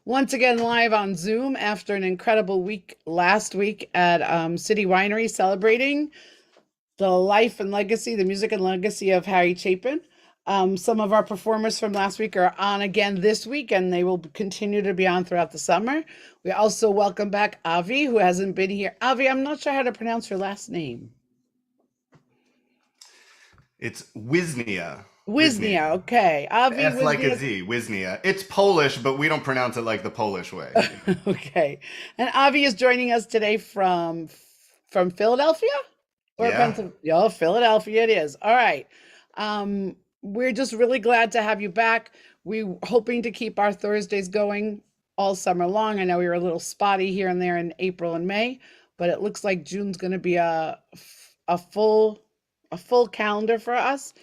Once again live on Zoom after an incredible week last week at City Winery celebrating the life and legacy, the music and legacy of Harry Chapin. Some of our performers from last week are on again this week, and they will continue to be on throughout the summer. We also welcome back Avi, who hasn't been here. Avi, I'm not sure how to pronounce your last name. It's Wisnia. Wisnia, okay. The Avi S like a Wisnia. Z, Wisnia. It's Polish, but we don't pronounce it like the Polish way. Okay. And Avi is joining us today from Philadelphia or Yeah. Pennsylvania. Oh, Philadelphia it is. All right. We're just really glad to have you back. We're hoping to keep our Thursdays going all summer long. I know we were a little spotty here and there in April and May, but it looks like June's going to be a full calendar for us,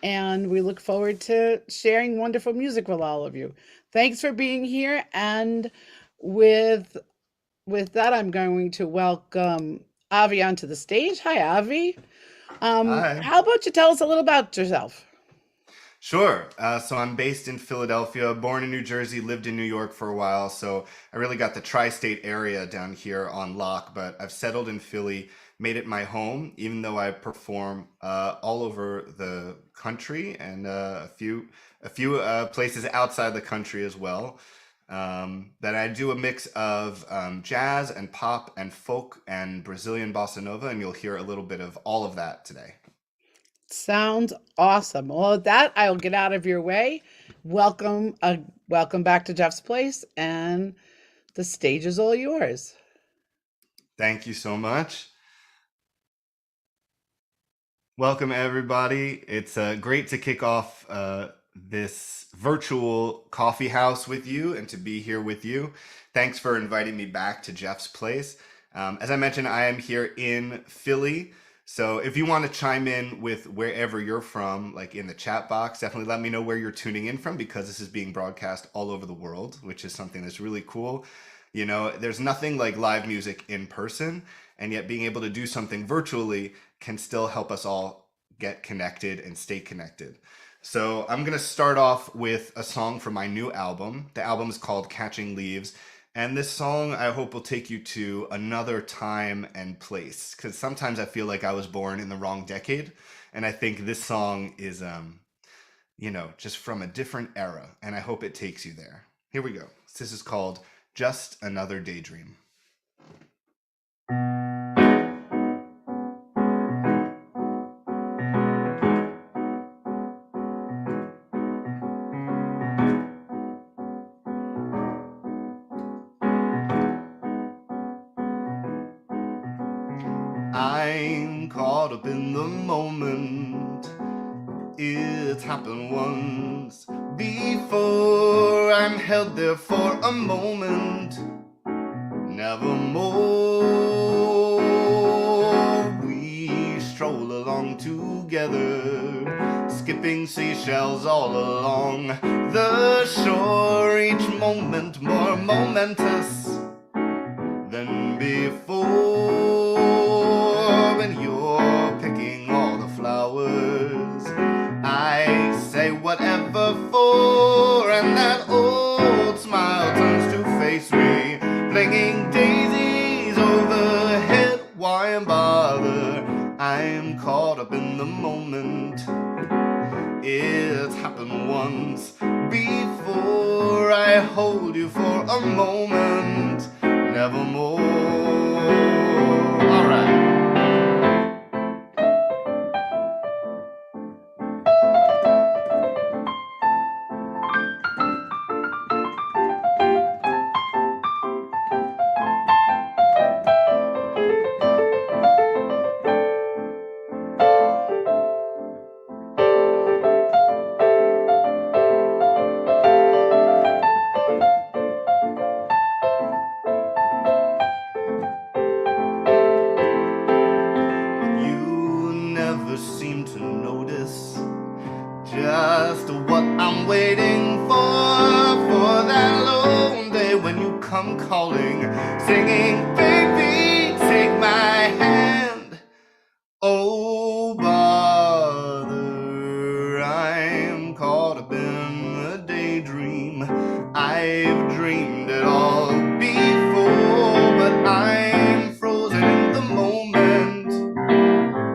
and we look forward to sharing wonderful music with all of you. Thanks for being here, and with with that, I'm going to welcome Avi onto the stage. Hi, Avi. Hi. How about you tell us a little about yourself? Sure. So I'm based in Philadelphia, born in New Jersey, lived in New York for a while. So I really got the tri-state area down here on lock, but I've settled in Philly, made it my home, even though I perform all over the country and a few places outside the country as well. That I do a mix of jazz and pop and folk and Brazilian bossa nova, and you'll hear a little bit of all of that today. Sounds awesome. Well, with that, I'll get out of your way. Welcome back to Jeff's Place, and the stage is all yours. Thank you so much. Welcome, everybody. It's great to kick off this virtual coffee house with you and to be here with you. Thanks for inviting me back to Jeff's Place. As I mentioned, I am here in Philly. So if you want to chime in with wherever you're from, like in the chat box, definitely let me know where you're tuning in from because this is being broadcast all over the world, which is something that's really cool. You know, there's nothing like live music in person, and yet being able to do something virtually can still help us all get connected and stay connected. So I'm going to start off with a song from my new album. The album is called Catching Leaves. And this song, I hope, will take you to another time and place. Because sometimes I feel like I was born in the wrong decade. And I think this song is, just from a different era. And I hope it takes you there. Here we go. This is called Just Another Daydream. I'm caught up in the moment. It's happened once before. I'm held there for a moment. Nevermore. We stroll along together, skipping seashells all along the shore. Each moment more momentous than before. When you're picking all the flowers, I say whatever for, and that old smile turns to face me, flinging daisies overhead. Why bother? I'm caught up in the moment. It's happened once before. I hold you for a moment, nevermore. All right. You never seem to notice just what I'm waiting for that lone day when you come calling, singing, baby, take my hand. Oh, bother, I'm caught up in a daydream. I've dreamed it all before, but I'm frozen in the moment,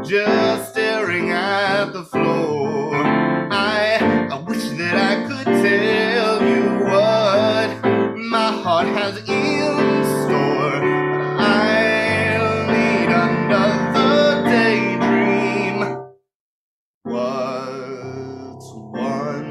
just staring at the floor. I wish that I could tell you what my heart has in store, but I'll need another daydream. What's one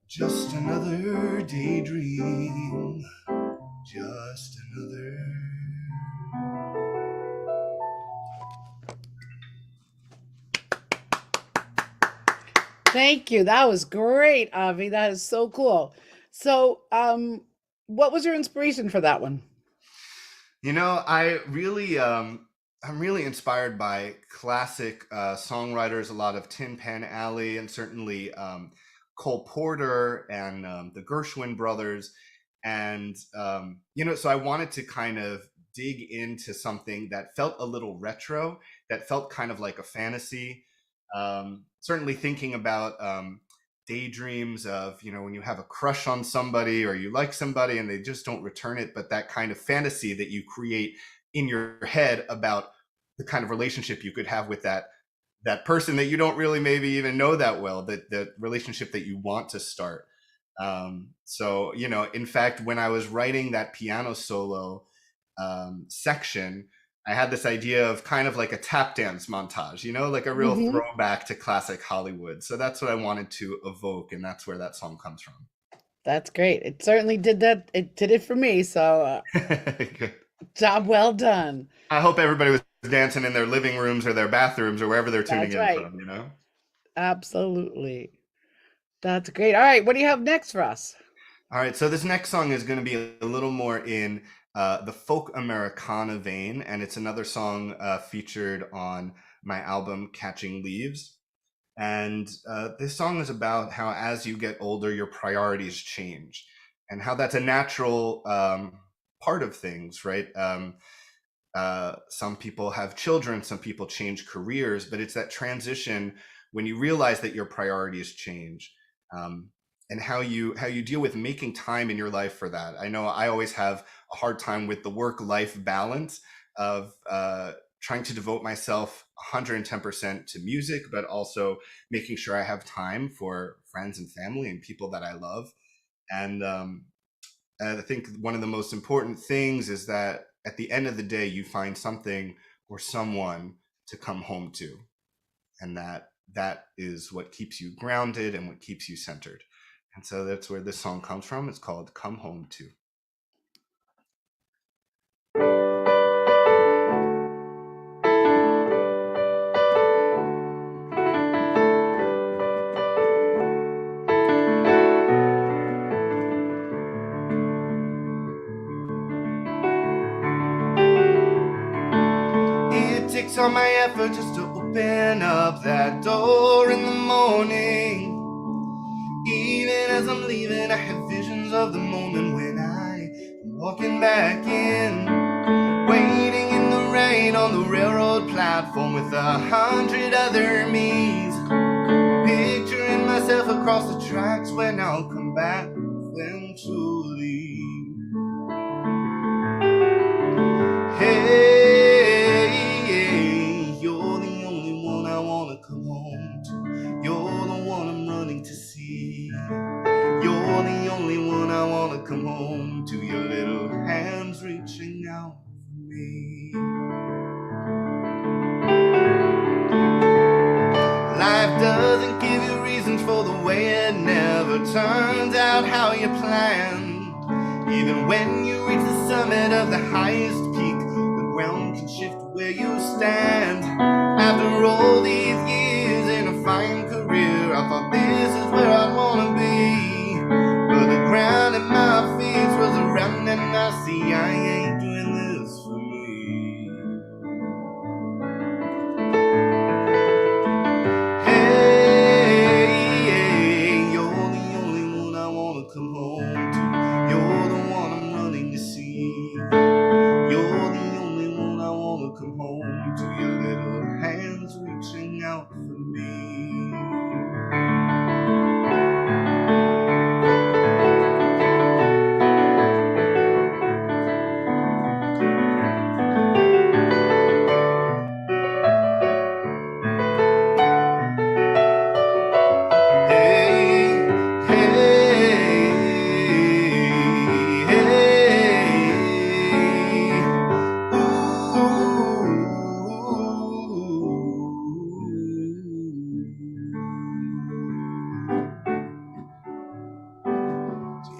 just another daydream, just another. Thank you. That was great, Avi. That is so cool. So, what was your inspiration for that one? You know, I'm really inspired by classic songwriters, a lot of Tin Pan Alley, and certainly Cole Porter and the Gershwin brothers. And, so I wanted to kind of dig into something that felt a little retro, that felt kind of like a fantasy. Certainly thinking about daydreams of, when you have a crush on somebody or you like somebody and they just don't return it, but that kind of fantasy that you create in your head about the kind of relationship you could have with that person that you don't really maybe even know that well, that relationship that you want to start. So, in fact, when I was writing that piano solo section, I had this idea of kind of like a tap dance montage, like a real Hmm. throwback to classic Hollywood. So that's what I wanted to evoke, and that's where that song comes from. That's great. It certainly did that. It did it for me. So, Good. job well done. I hope everybody was dancing in their living rooms or their bathrooms or wherever they're tuning That's in right. from. Absolutely. That's great. All right. What do you have next for us? All right, so this next song is going to be a little more in the folk Americana vein, and it's another song featured on my album Catching Leaves. And this song is about how as you get older, your priorities change, and how that's a natural part of things, right? Some people have children, some people change careers, but it's that transition when you realize that your priorities change. And how you deal with making time in your life for that. I know I always have a hard time with the work-life balance of trying to devote myself 110% to music, but also making sure I have time for friends and family and people that I love. And I think one of the most important things is that at the end of the day, you find something or someone to come home to, and that is what keeps you grounded and what keeps you centered. And so that's where this song comes from. It's called Come Home To. It takes all my effort just to open up that door in the morning. Even as I'm leaving, I have visions of the moment when I'm walking back in, waiting in the rain on the railroad platform with 100 other me's, picturing myself across the tracks when I'll come back eventually. Hey, you're the only one I wanna come home to. You're the one I'm running to see. You're the only one I wanna come home to. Your little hands reaching out for me. Life doesn't give you reasons for the way it never turns out how you planned. Even when you reach the summit of the highest peak, the ground can shift where you stand. After all these years in a fine career, I thought this is where I'd wanna be. But the ground at my feet was around and I see I ain't doing this for me. Hey,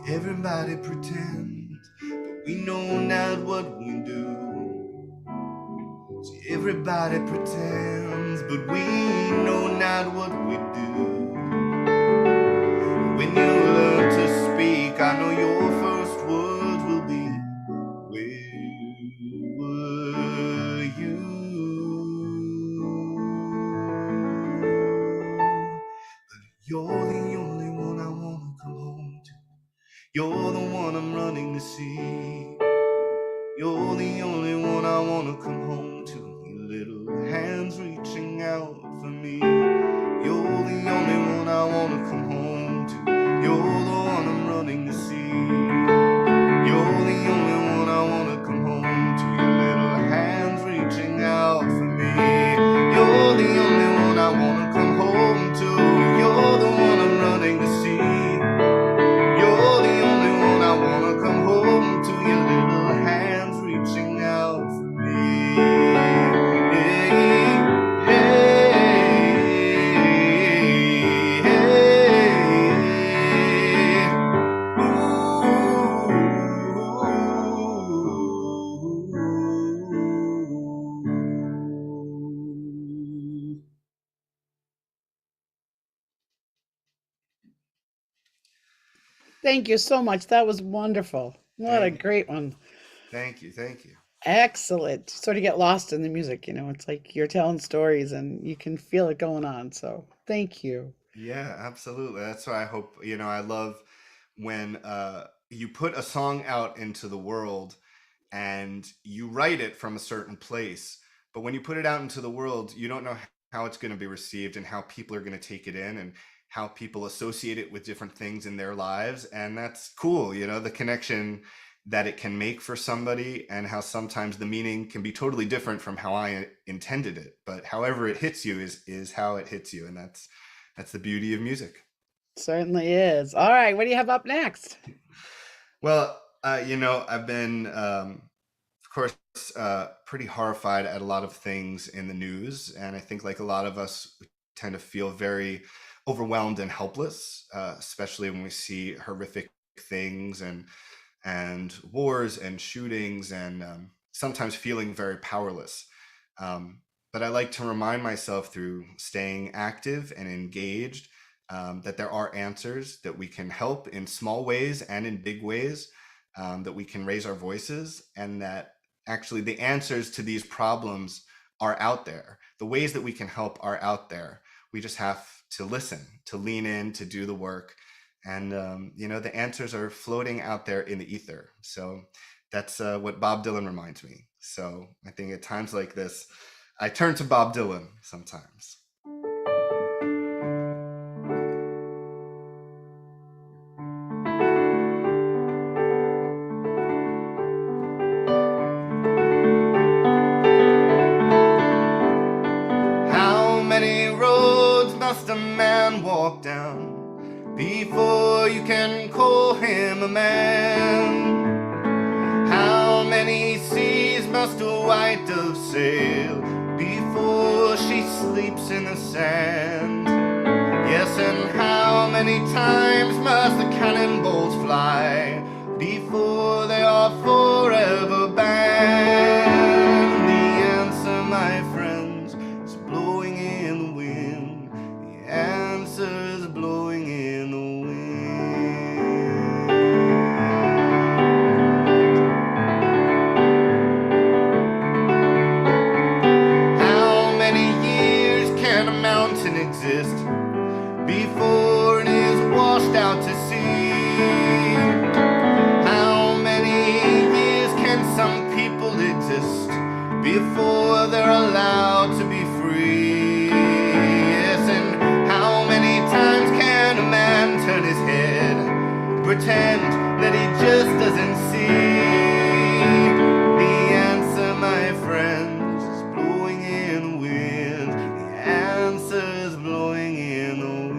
Everybody pretends, but we know not what we do. See, everybody pretends, but we know not what we do. When you learn to speak, I know your first words will be, where were you? But you're the only one I wanna come home to. You're the one I'm running to see. You're the only one I wanna come home to. Your little hands reaching out for me. You're the only one I wanna come home to. You're the one I'm running to see. You're the only one I wanna come home to. Your little hands reaching out for me. You're the only one I wanna come home to. You're the one I'm running to see. You're the only one I wanna come home to. Your little hands reaching out for me. Hey, hey, hey. Ooh. Thank you so much. That was wonderful. What a Thank you. great one. Thank you. Thank you. Excellent. Sort of get lost in the music, it's like you're telling stories and you can feel it going on. So thank you. Yeah, absolutely. That's why I hope, I love when you put a song out into the world and you write it from a certain place, but when you put it out into the world, you don't know how it's going to be received and how people are going to take it in and how people associate it with different things in their lives. And that's cool, the connection that it can make for somebody and how sometimes the meaning can be totally different from how I intended it. But however it hits you is how it hits you. And that's the beauty of music. Certainly is. All right. What do you have up next? Well, I've been, of course, pretty horrified at a lot of things in the news. And I think, like a lot of us, we tend to feel very overwhelmed and helpless, especially when we see horrific things and wars and shootings and sometimes feeling very powerless. But I like to remind myself through staying active and engaged that there are answers, that we can help in small ways and in big ways, that we can raise our voices, and that actually the answers to these problems are out there. The ways that we can help are out there. We just have to listen, to lean in, to do the work. And, the answers are floating out there in the ether. So that's what Bob Dylan reminds me. So I think at times like this, I turn to Bob Dylan sometimes. How many roads must a man walk down before you can call him a man? How many seas must a white dove sail before she sleeps in the sand? Yes, and how many times must the cannonballs fly before they are forever banned? The answer, my friends, is blowing in the wind. The answer is blowing in the wind. How many years can a mountain exist before it is washed out to sea? How many years can some people exist before they're allowed to be free? Yes, and how many times can a man turn his head, pretend that he just doesn't see? The answer, my friends, is blowing in the wind. The answer is blowing in the wind.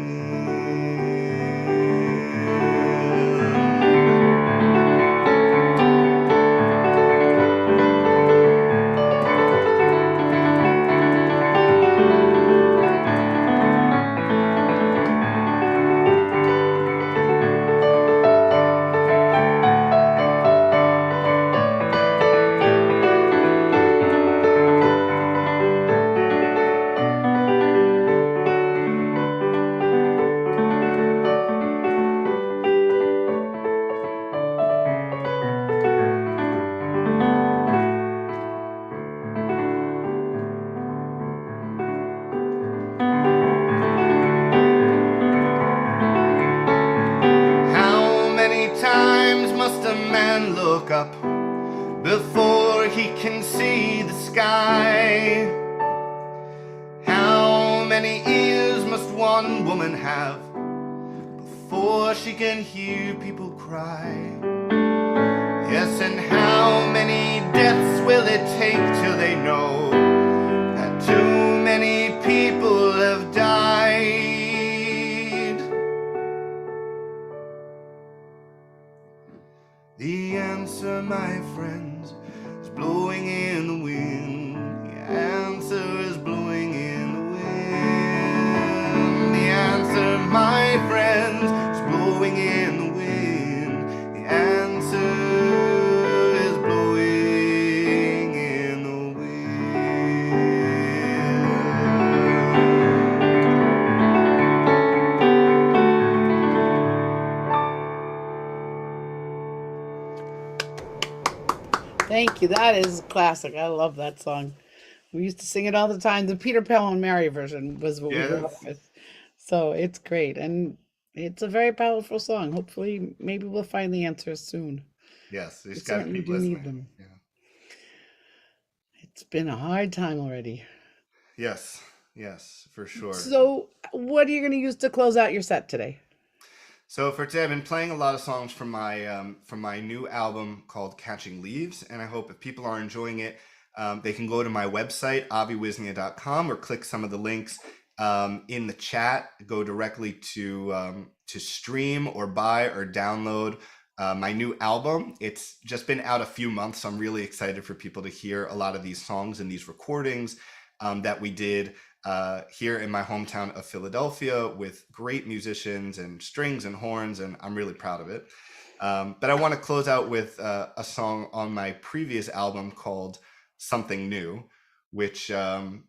look up before he can see the sky. How many ears must one woman have before she can hear people cry? Yes, and how many deaths will it take till they know that too many people have died? The answer, my friends, is blowing in the wind. The answer is blowing in the wind. The answer, my friends, is blowing in the wind. The answer is blowing in the Thank you. That is classic. I love that song. We used to sing it all the time. The Peter, Paul, and Mary version was what we grew up Yes. with. So it's great. And it's a very powerful song. Hopefully, maybe we'll find the answers soon. Yes, we We just got to certainly keep do need listening. them. Yeah. It's been a hard time already. Yes, yes, for sure. So, what are you going to use to close out your set today? So for today, I've been playing a lot of songs from my new album called Catching Leaves, and I hope if people are enjoying it, they can go to my website aviwisnia.com or click some of the links in the chat. Go directly to stream or buy or download my new album. It's just been out a few months, so I'm really excited for people to hear a lot of these songs and these recordings that we did here in my hometown of Philadelphia with great musicians and strings and horns, and I'm really proud of it. But I want to close out with a song on my previous album called Something New, which, I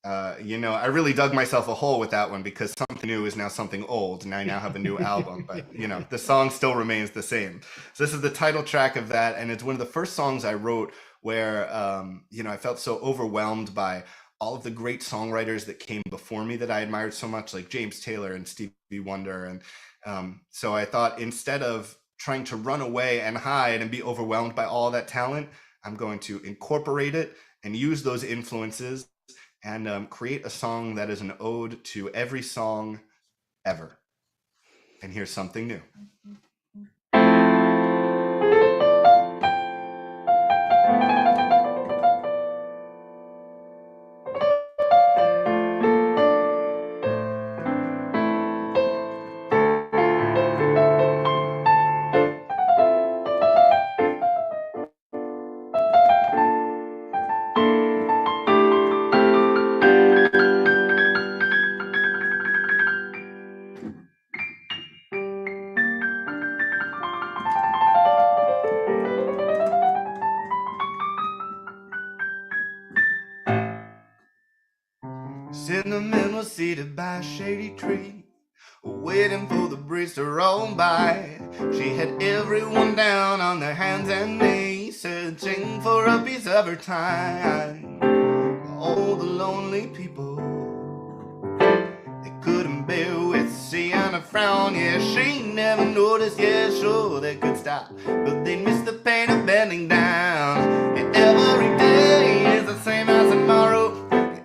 really dug myself a hole with that one because something new is now something old, and I now have a new album, but, the song still remains the same. So this is the title track of that, and it's one of the first songs I wrote where, I felt so overwhelmed by all of the great songwriters that came before me that I admired so much, like James Taylor and Stevie Wonder. And so I thought, instead of trying to run away and hide and be overwhelmed by all that talent, I'm going to incorporate it and use those influences and create a song that is an ode to every song ever. And here's something new. Cinnamon was seated by a shady tree, waiting for the breeze to roll by. She had everyone down on their hands and knees, searching for a piece of her time. All the lonely people, they couldn't bear with the sea on a frown. Yeah, she never noticed, yeah, sure they could stop, but they missed the pain of bending down. And every day is the same as tomorrow.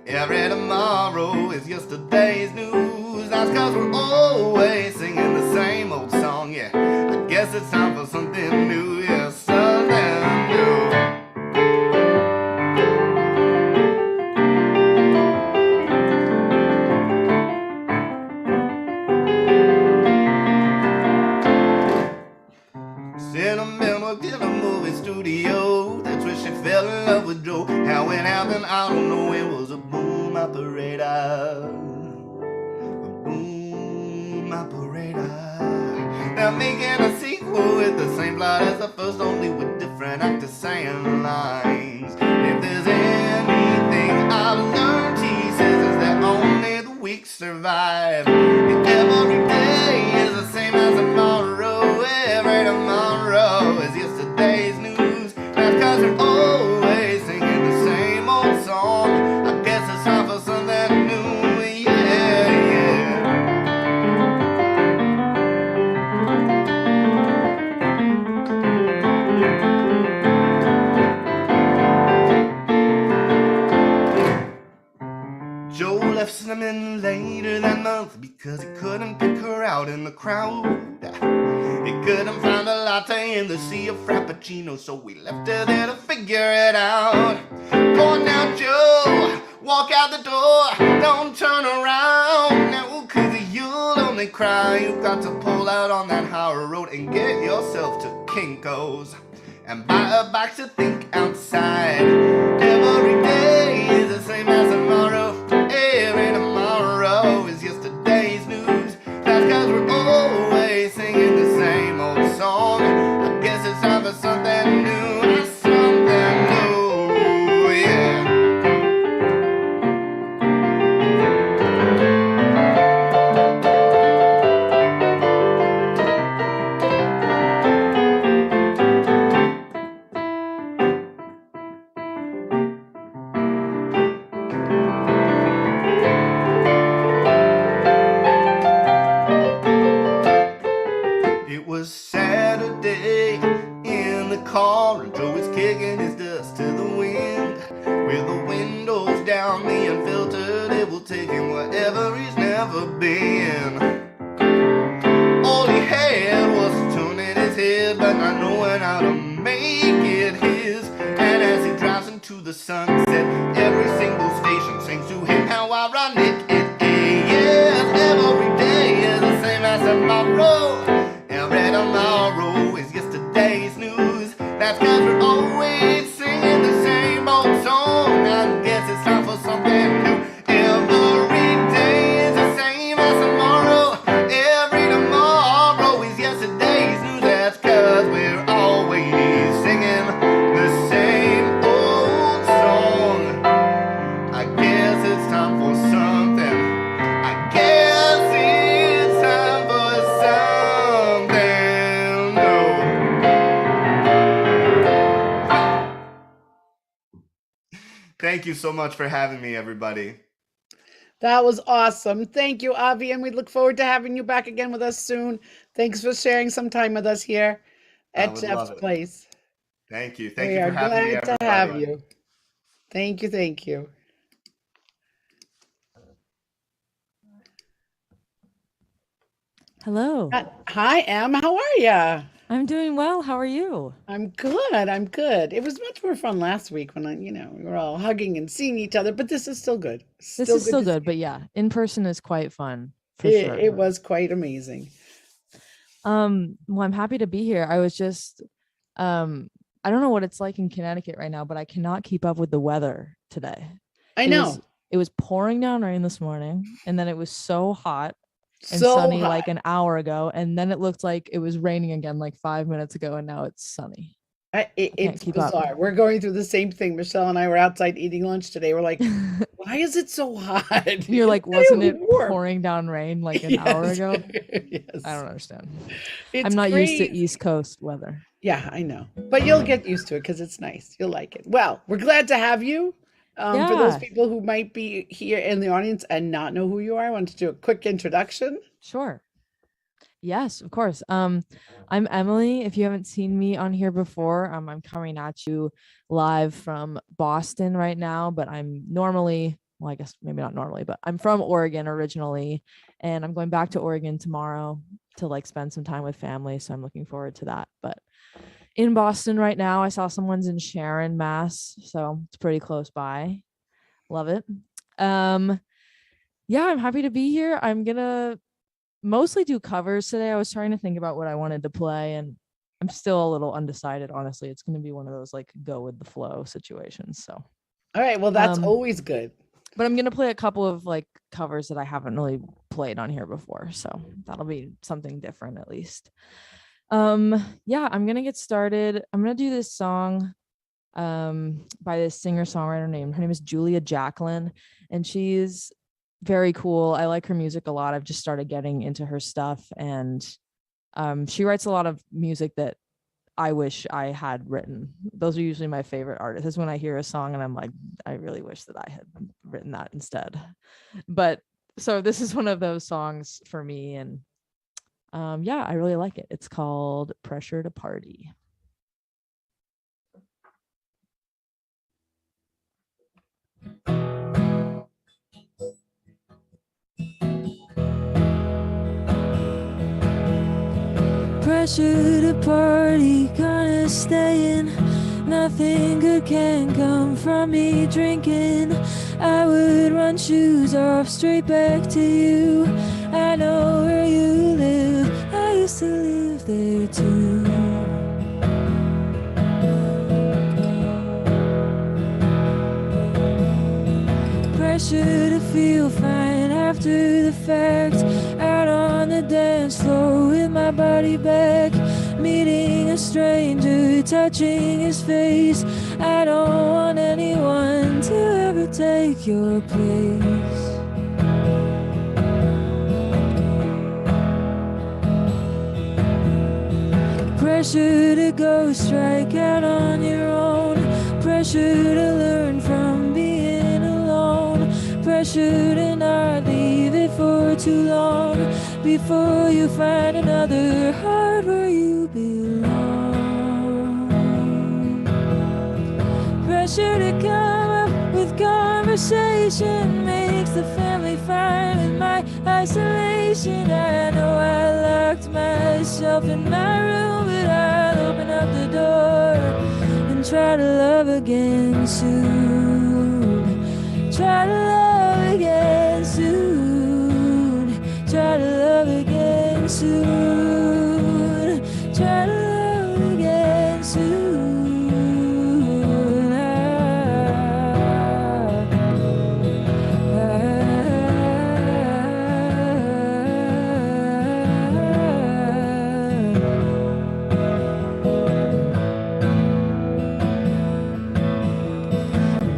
Every tomorrow is yesterday's news. That's cause we're always singing the same old song. Yeah, I guess it's time for something new. Yeah, something new. Cinnamon worked in a movie studio. That's where she fell in love with Joe. How it happened, I don't know. It was a boom operator. A boom operator. They're making a sequel with the same plot as the first, only with different actors saying lines. If there's anything I've learned, he says, is that only the weak survive. And every day is the same as tomorrow. Every tomorrow is yesterday's news. That's cause we're always singing the same old song. I guess it's time for something new. Yeah, yeah. her out in the crowd. He couldn't find a latte in the sea of frappuccino, so we left her there to figure it out. Go on now, Joe, walk out the door, don't turn around. No, cause you'll only cry. You've got to pull out on that high road and get yourself to Kinko's and buy a box to think outside. Every day is the same as tomorrow. Every tomorrow is yesterday's news. That's cause we're always singing the same old song. I guess it's time for something new. Something new, yeah. It was Saturday in the car, and Joe was kicking his dust to the wind. With the windows down, the unfiltered, it will take him wherever he's never been. All he had was a tune in his head, but not knowing how to make it his. And as he drives into the sunset, every single station sings to him how ironic it is. Yes, every day is the same as tomorrow. Every tomorrow is yesterday's news. That's cause we're always singing the same old song. I guess it's time for something new. Every day is the same as tomorrow. Every tomorrow is yesterday's news. That's cause we're always singing the same old song. I guess it's time for something. I guess it's time for something new. Thank you so much for having me, everybody. That was awesome. Thank you, Avi, and we look forward to having you back again with us soon. Thanks for sharing some time with us here I at would Jeff's love it. Place. Thank you. Thank We you are for having me, glad to have everybody. you. Thank you. Thank you. Hello. Hi, Em. How are ya? I'm doing well. How are you? I'm good. I'm good. It was much more fun last week when we were all hugging and seeing each other, but this is still good. This is still to see good, but yeah, in person is quite fun for you. sure. It was quite amazing. Well, I'm happy to be here. I was just I don't know what it's like in Connecticut right now, but I cannot keep up with the weather today. I know. It was pouring down rain this morning, and then it was so hot and So sunny hot. like an hour ago, and then it looked like it was raining again like 5 minutes ago, and now it's sunny. Can't It's keep up. bizarre. We're going through the same thing. Michelle and I were outside eating lunch today. We're like, why is it so hot? You're like, It's wasn't it warm. pouring down rain like an hour Yes. ago? Yes. I don't understand. It's I'm not used to crazy. East Coast weather. Yeah, I know. But you'll get used to it because it's nice. You'll like it. Well, we're glad to have you. For those Yeah, people who might be here in the audience and not know who you are, I want to do a quick introduction. sure. Yes, of course. I'm Emily. If you haven't seen me on here before, I'm coming at you live from Boston right now, but I'm normally, well, I guess maybe not normally, but I'm from Oregon originally, and I'm going back to Oregon tomorrow to like spend some time with family, so I'm looking forward to that. But in Boston right now, I saw someone's in Sharon, Mass, so it's pretty close by. Love it. Yeah, I'm happy to be here. I'm gonna mostly do covers today. I was trying to think about what I wanted to play, and I'm still a little undecided, honestly. It's going to be one of those like go with the flow situations. So, All right. Well, that's Um, always good. but I'm going to play a couple of like covers that I haven't really played on here before. So that'll be something different at least. Yeah, I'm going to get started. I'm going to do this song by this singer-songwriter named, her name is Julia Jacqueline, and she's very cool. I like her music a lot. I've just started getting into her stuff, and she writes a lot of music that I wish I had written. Those are usually my favorite artists. Is when I hear a song and I'm like, I really wish that I had written that instead. But so this is one of those songs for me, and yeah, I really like it. It's called Pressure to Party. Pressure to party, gonna stay in. Nothing good can come from me drinking. I would run shoes off straight back to you. I know where you live, I used to live there too. Pressure to feel fine after the fact. Out on the dance floor with my body back. Meeting a stranger, touching his face. I don't want anyone to ever take your place. Pressure to go strike out on your own. Pressure to learn from being alone. Pressure to not leave it for too long before you find another heart where you belong. Pressure to come up with conversation makes the family fine with my isolation. I know I locked myself in my room, but I'll open up the door and try to love again soon. Try to love again soon. Try to love again soon. Try to love again soon.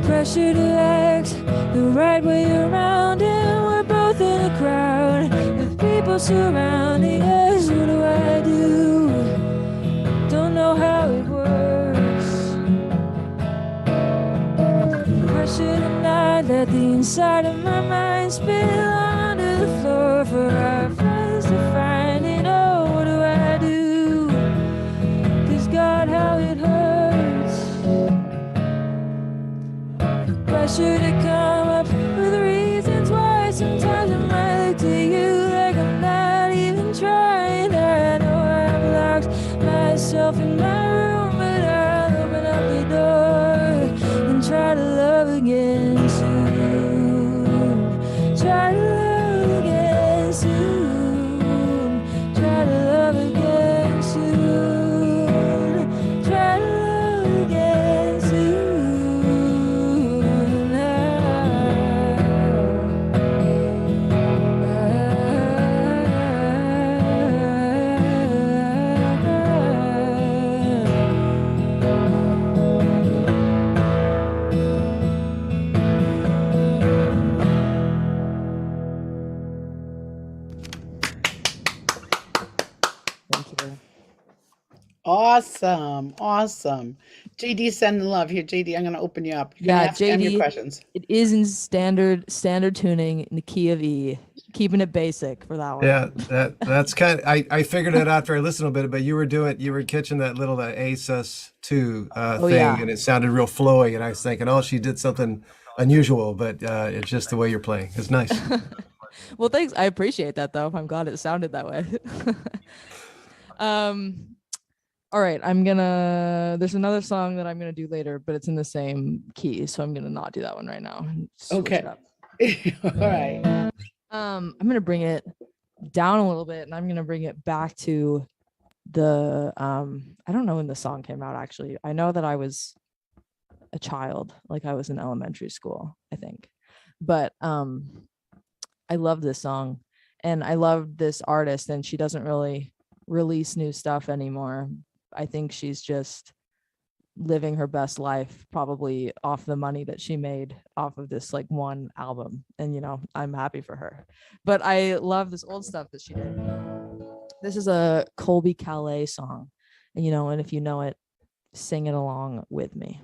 Pressure to act the right way around, and we're both in a crowd with people surrounding us. What do I do? Don't know how it works. Pressure to not let the inside of my mind spill onto the floor for our friends to find it. Oh, what do I do? 'Cause God, how it hurts. Pressure to come up with reasons why sometimes I might look to you like I'm not even trying. I know I've locked myself in my room, but I'll open up the door and try to love again soon. Try to love again soon. Try to love again soon. Try to love again soon. Thank you. Awesome. Awesome. JD sending love here. JD, I'm going to open you up. You can Yeah, ask him your JD, questions. it is in standard tuning in the key of E, keeping it basic for that one. Yeah, that's kind of, I figured it after I listened a bit, but you were catching that little ASUS2 Oh, thing, yeah. and it sounded real flowy, and I was thinking, oh, she did something unusual, but it's just the way you're playing. It's nice. Well, thanks. I appreciate that, though. I'm glad it sounded that way. All right, there's another song that I'm gonna do later, but it's in the same key, so I'm gonna not do that one right now. Switch Okay. it up. All right. I'm gonna bring it down a little bit, and I'm gonna bring it back to the I don't know when the song came out, actually. I know that I was a child, like I was in elementary school, I think. But I love this song, and I love this artist, and she doesn't really release new stuff anymore. I think she's just living her best life, probably off the money that she made off of this like one album. And I'm happy for her. But I love this old stuff that she did. This is a Colby Calais song. And if you know it, sing it along with me.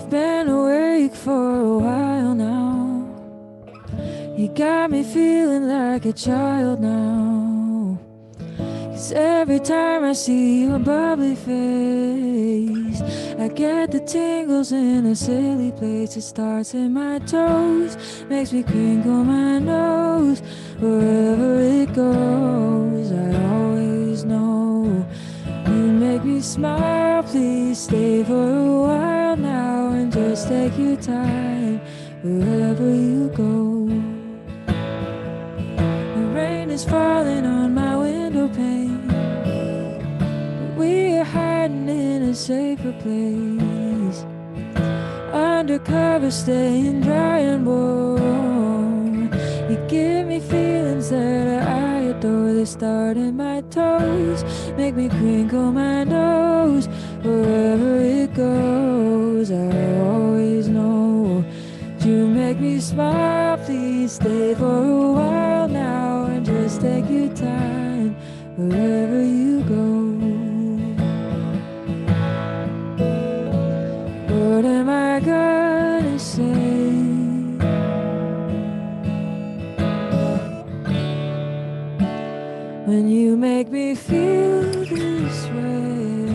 Been awake for a while now. You got me feeling like a child now. 'Cause every time I see your bubbly face, I get the tingles in a silly place. It starts in my toes, makes me crinkle my nose. Wherever it goes, I always know. You make me smile, please stay for a while now and just take your time wherever you go. The rain is falling on my window pane, but we are hiding in a safer place. Undercover, staying dry and warm. You give me feelings that I adore. They start in my toes, make me crinkle my nose. Wherever it goes, I always know. You make me smile, please stay for a while now and just take your time wherever you go. What am I gonna say? When you make me feel this way,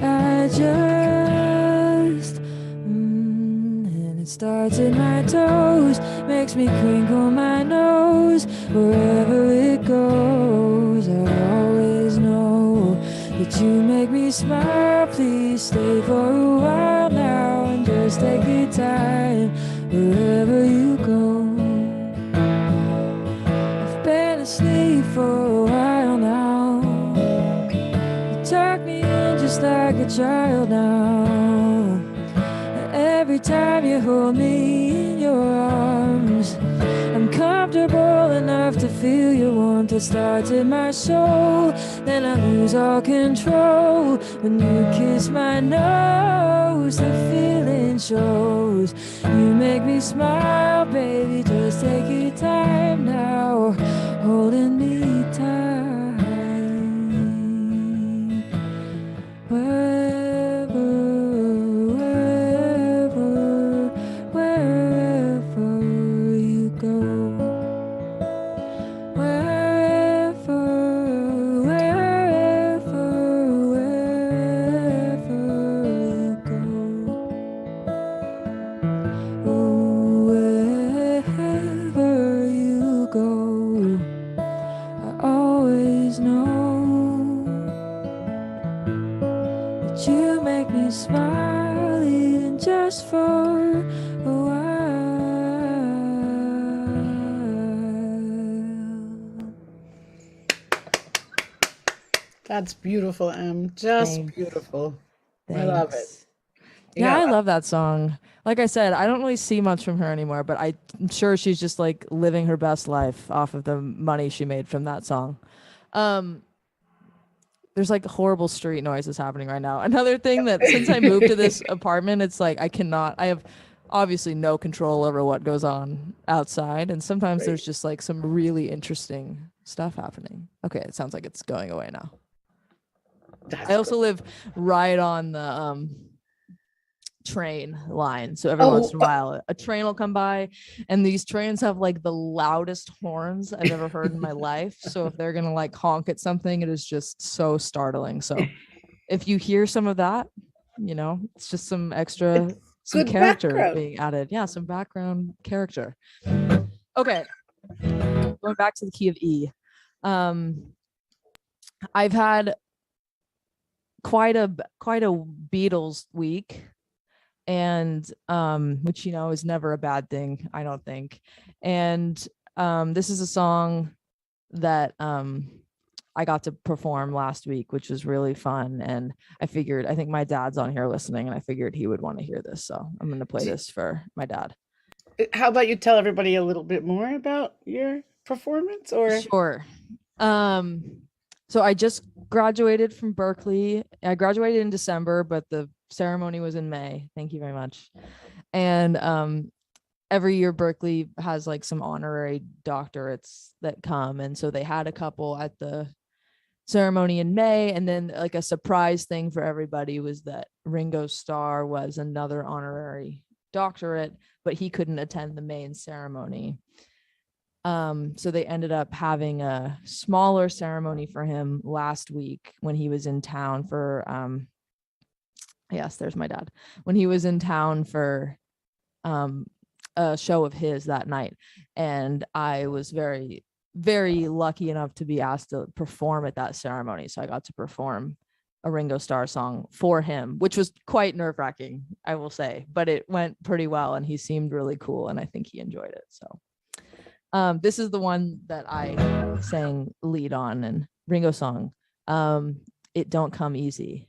I just and it starts in my toes, makes me crinkle my nose. Wherever it goes, I always know that you make me smile. Please stay for a while now and just take your time wherever you go. Been asleep for a while now. You tuck me in just like a child now. And every time you hold me in your arms, I'm comfortable enough to feel your warmth. It starts in my soul, then I lose all control. When you kiss my nose, the feeling shows. You make me smile, baby, just take your time now, holding me tight. Wherever, wherever, wherever you go. Wherever, wherever, wherever you go. Oh, wherever you go, I always know that you make me smile even just for a while. That's beautiful, Em. Just Thanks. beautiful. I love it. Thanks. You Yeah, got I love that song. Like I said, I don't really see much from her anymore, but I'm sure she's just like living her best life off of the money she made from that song. There's like horrible street noises happening right now. Another thing that since I moved to this apartment, it's like I have obviously no control over what goes on outside. And sometimes there's just like some really interesting stuff happening. Okay, it sounds like it's going away now. I also live right on the train line, so every once in a while a train will come by, and these trains have like the loudest horns I've ever heard in my life. So if they're gonna like honk at something, it is just so startling. So if you hear some of that, you know, it's just some extra, some good character background. being added. Yeah, some background character. Okay, going back to the key of E. I've had quite a Beatles week, and which, you know, is never a bad thing, I don't think. And this is a song that I got to perform last week, which was really fun. And I think my dad's on here listening, and I figured he would want to hear this, so I'm going to play this for my dad. How about you tell everybody a little bit more about your performance? Or Sure. So I just graduated from Berkeley. I graduated in December, but the ceremony was in May. Thank you very much. And every year Berkeley has like some honorary doctorates that come, and so they had a couple at the ceremony in May, and then like a surprise thing for everybody was that Ringo Starr was another honorary doctorate, but he couldn't attend the main ceremony. So they ended up having a smaller ceremony for him last week when he was in town for yes, there's my dad. When he was in town for a show of his that night. And I was very, very lucky enough to be asked to perform at that ceremony. So I got to perform a Ringo Starr song for him, which was quite nerve-wracking, I will say, but it went pretty well and he seemed really cool and I think he enjoyed it. So this is the one that I sang lead on, and Ringo song, It Don't Come Easy.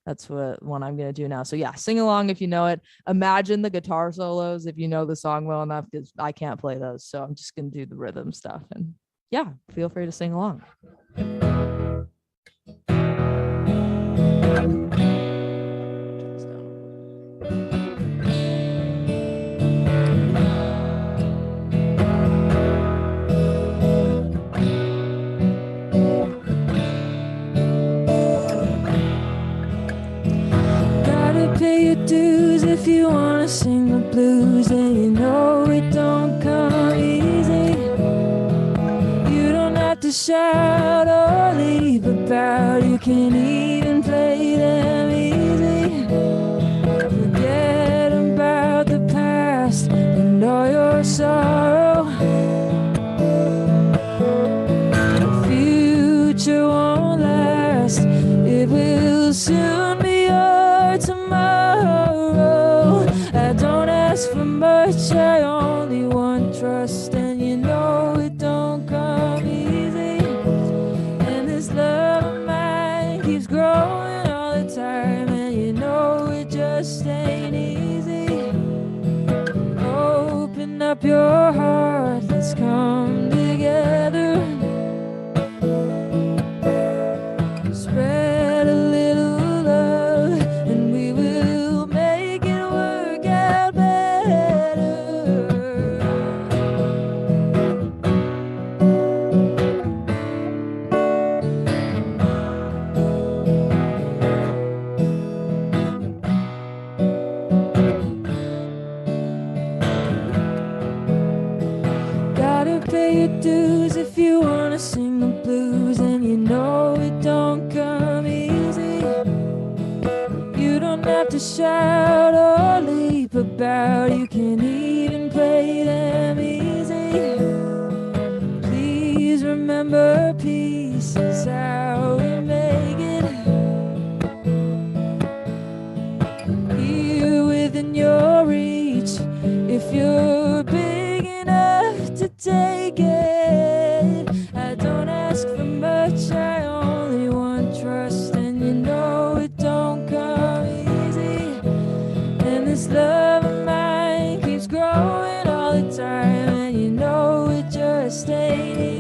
That's what one I'm going to do now. So yeah, sing along if you know it. Imagine the guitar solos if you know the song well enough, because I can't play those. So I'm just going to do the rhythm stuff. And yeah, feel free to sing along. Pay your dues if you wanna sing the blues, and you know it don't come easy. You don't have to shout or leap about, you can even play them easy. Forget about the past and all your sorrow. The future won't last, it will soon be your tomorrow. I don't ask for much, I only want trust, and you know it don't come easy. And this love of mine keeps growing all the time, and you know it just ain't easy. Open up your heart, let's come together. Spread a little love, and we will make it work out better. Gotta pay your dues if you wanna sing the blues, and you know it don't come easy. You don't have to shout or leap about, you can even play them easy. Please remember, peace is how we make it. Here within your reach, if you're big enough to take it. I don't ask for much, I only want trust, and you know it don't come easy. And this love of mine keeps growing all the time, and you know it just ain't easy.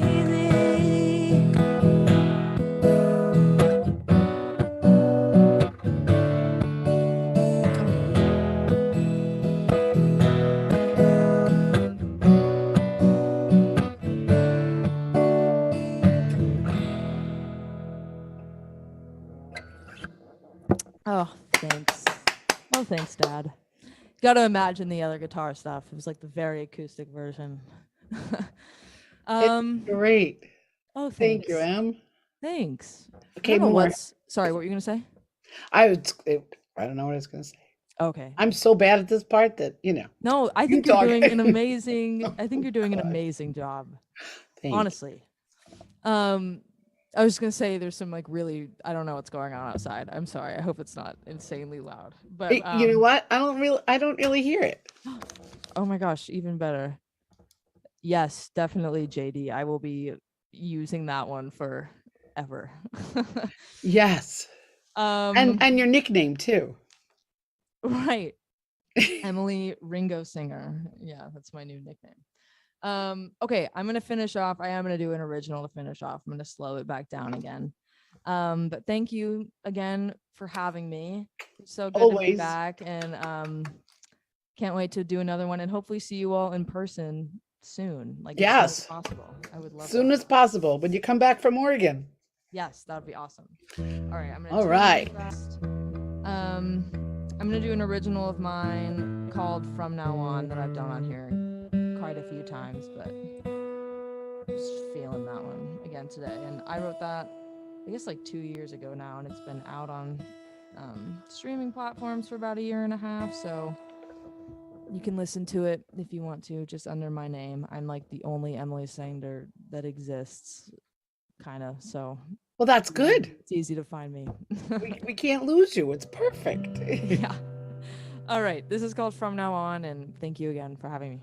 Oh, thanks. Oh, thanks, Dad. Got to imagine the other guitar stuff. It was like the very acoustic version. Great. Oh, Thank thanks. you, Em. Thanks. Okay, I don't know more. Sorry, what were you gonna say? I don't know what I was going to say. Okay. I'm so bad at this part that, No, I You think you're talk. doing an amazing. I think you're doing an amazing job. Thank you. Honestly. I was gonna say there's some like really, I don't know what's going on outside. I'm sorry. I hope it's not insanely loud. But You know what? I don't really hear it. oh my gosh, even better. Yes, definitely, JD. I will be using that one forever. Yes. And your nickname too. Right. Emily Ringo Singer. Yeah, that's my new nickname. Okay, I'm gonna finish off. I am gonna do an original to finish off. I'm gonna slow it back down again. But thank you again for having me. It's so good to be Always. back, and can't wait to do another one and hopefully see you all in person soon. Like as soon as Yes. possible. I would love Soon that. as possible when you come back from Oregon. Yes, that would be awesome. All right, I'm gonna All tune right. in fast. I'm gonna do an original of mine called From Now On that I've done on here quite a few times, but just feeling that one again today. And I wrote that, I guess, like 2 years ago now, and it's been out on streaming platforms for about a year and a half, so you can listen to it if you want to, just under my name. I'm like the only Emily Sangder that exists, kind of, so Well, that's good. it's easy to find me. We can't lose you. It's perfect. Yeah. All right, this is called From Now On, and thank you again for having me.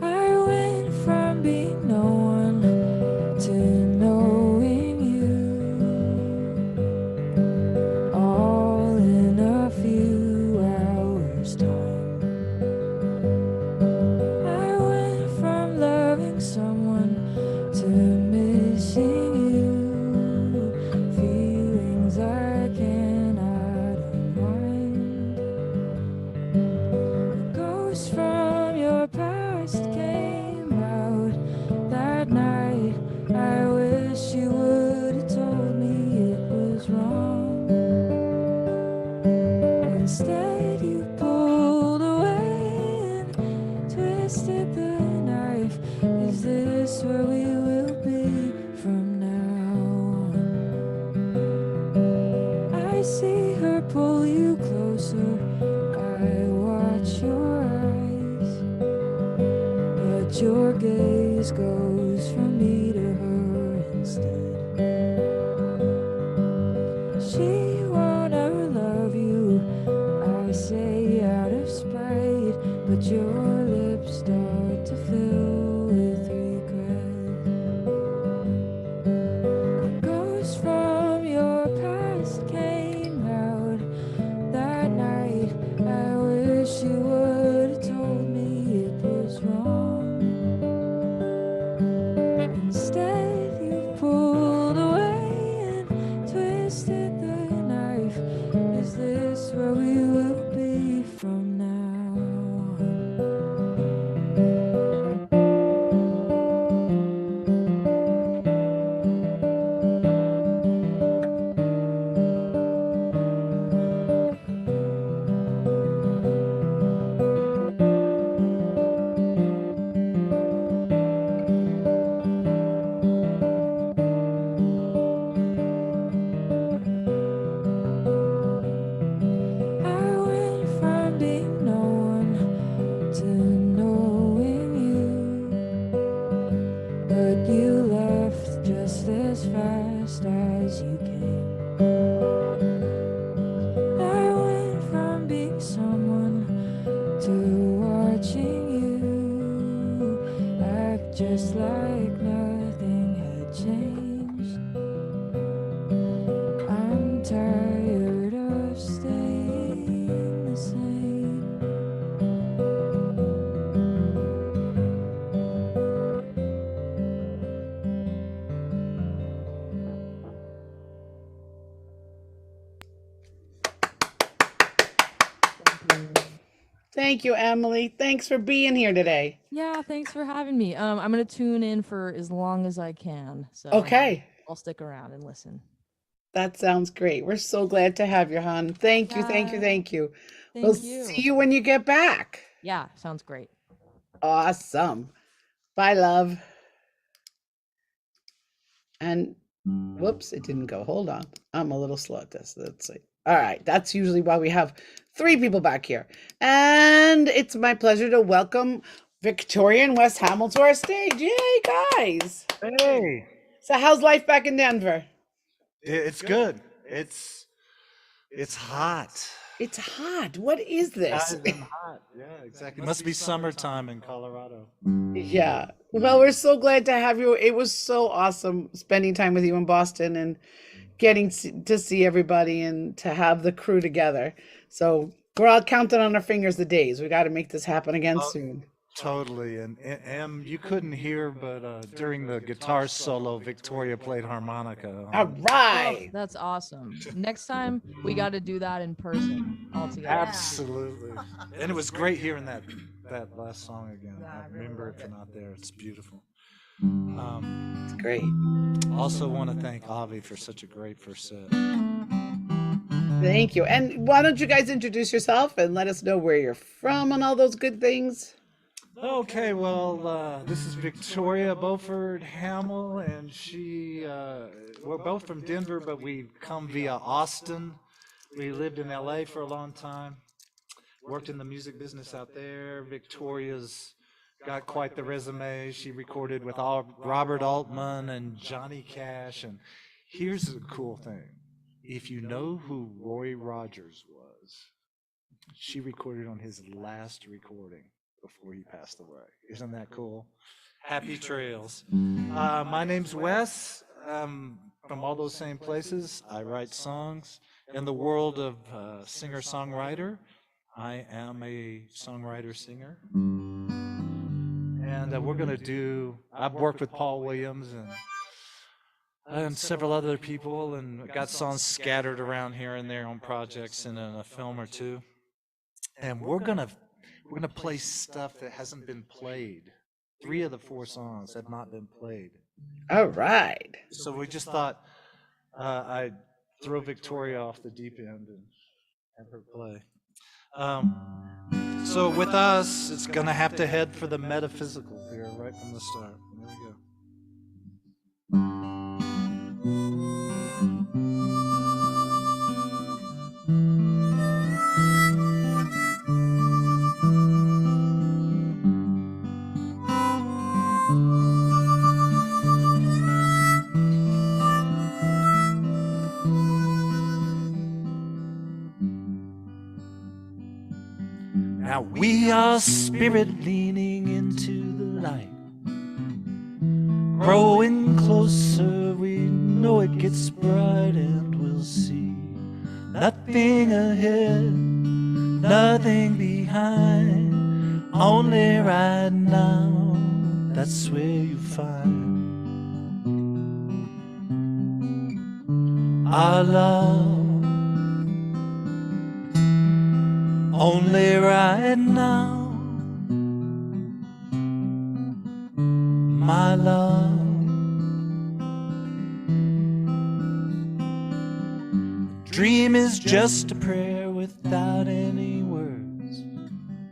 I went from being no one to knowing you, all in a few hours' time. I went from loving someone to missing you, feelings I cannot unwind. A ghost from your past came out that night. I wish you would have told me it was wrong. Instead, you pulled away and twisted the knife. Is this where we will be from now on? I see her pull you closer. I watch your eyes, but your gaze goes from me to her instead. She won't ever love you, I say out of spite, but your lips start to fill with regret. A ghost from your past came out that night. I wish you would have told me it was wrong. Instead, you pulled away and twisted the knife. Is this where we will be from now I went from being no one to knowing you, but you left just as fast as you came. I went from being someone to watching you act just like nothing had changed. I'm tired of staying the same. Thank you, Emily. Thanks for being here today. Yeah, thanks for having me. I'm gonna tune in for as long as I can, so Okay. I'll stick around and listen. That sounds great. We're so glad to have you, hon. Thank you, thank you, Yeah. thank you. We'll Thank you. see you when you get back. Yeah, sounds great. Awesome. Bye, love. And whoops, it didn't go. Hold on. I'm a little slow at this. Let's see. All right. That's usually why we have 3 people back here. And it's my pleasure to welcome Victoria and West Hamil to our stage. Yay, guys. Hey, So how's life back in Denver? it's good. It's hot. It's hot. What is this? Guys, I'm hot. Yeah, exactly. Must be summertime in Colorado. Yeah. Well, we're so glad to have you. It was so awesome spending time with you in Boston and getting to see everybody and to have the crew together. So we're all counting on our fingers the days. We got to make this happen again soon. Totally. And Em, you couldn't hear, but during the guitar solo, Victoria played harmonica. All Oh, right. that's awesome. Next time we got to do that in person all together. Absolutely. And it was great hearing that last song again. I remember it from out there. It's beautiful. It's great. Also want to thank Avi for such a great first set. Thank you. And why don't you guys introduce yourself and let us know where you're from and all those good things? Okay, well, this is Victoria Beaufort Hamil, and we're both from Denver, but we come via Austin. We lived in LA for a long time, worked in the music business out there. Victoria's got quite the resume. She recorded with Robert Altman and Johnny Cash, and here's the cool thing. If you know who Roy Rogers was, she recorded on his last recording before he passed away. Isn't that cool? Happy trails. My name's Wes. From all those same places. I write songs. In the world of singer-songwriter, I am a songwriter-singer. And I've worked with Paul Williams and several other people, and got songs scattered around here and there on projects and in a film or two. And we're gonna play stuff that hasn't been played. 3 of the 4 songs have not been played. All right. So we just thought I'd throw Victoria off the deep end and have her play. So with us, it's gonna have to head for the metaphysical here right from the start. There we go. Now we are spirit leaning into the light, growing closer, we know it gets bright, and we'll see nothing ahead, nothing behind, only right now, that's where you find our love. Only right now, my love. A dream is just a prayer without any words.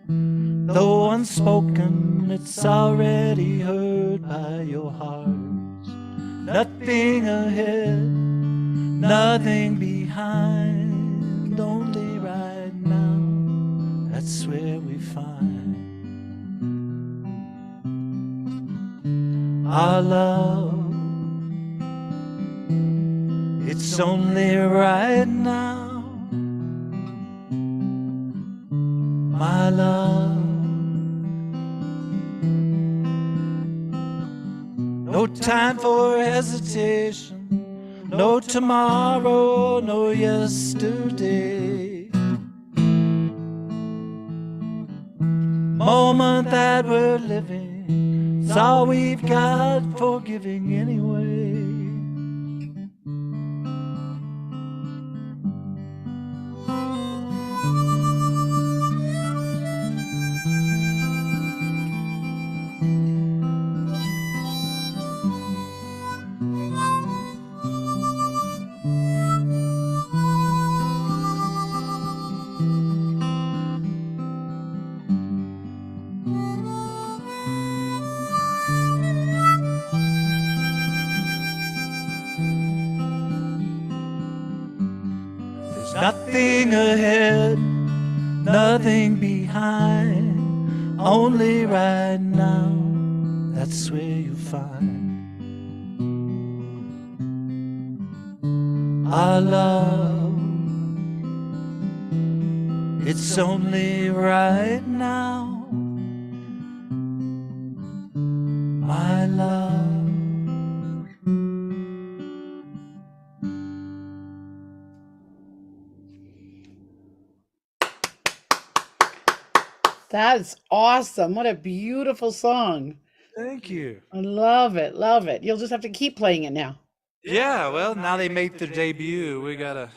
Though unspoken, it's already heard by your hearts. Nothing ahead, nothing behind, only right now. That's where we find our love. It's only right now, my love. No time for hesitation, no tomorrow, no yesterday. Moment that we're living, it's all we've got for giving anyway. Nothing ahead, nothing behind, only right now, that's where you find our love. It's only right now, my love. That That's awesome. What a beautiful song. Thank you. I love it. Love it. You'll just have to keep playing it now. Yeah, well, now they made their debut. We gotta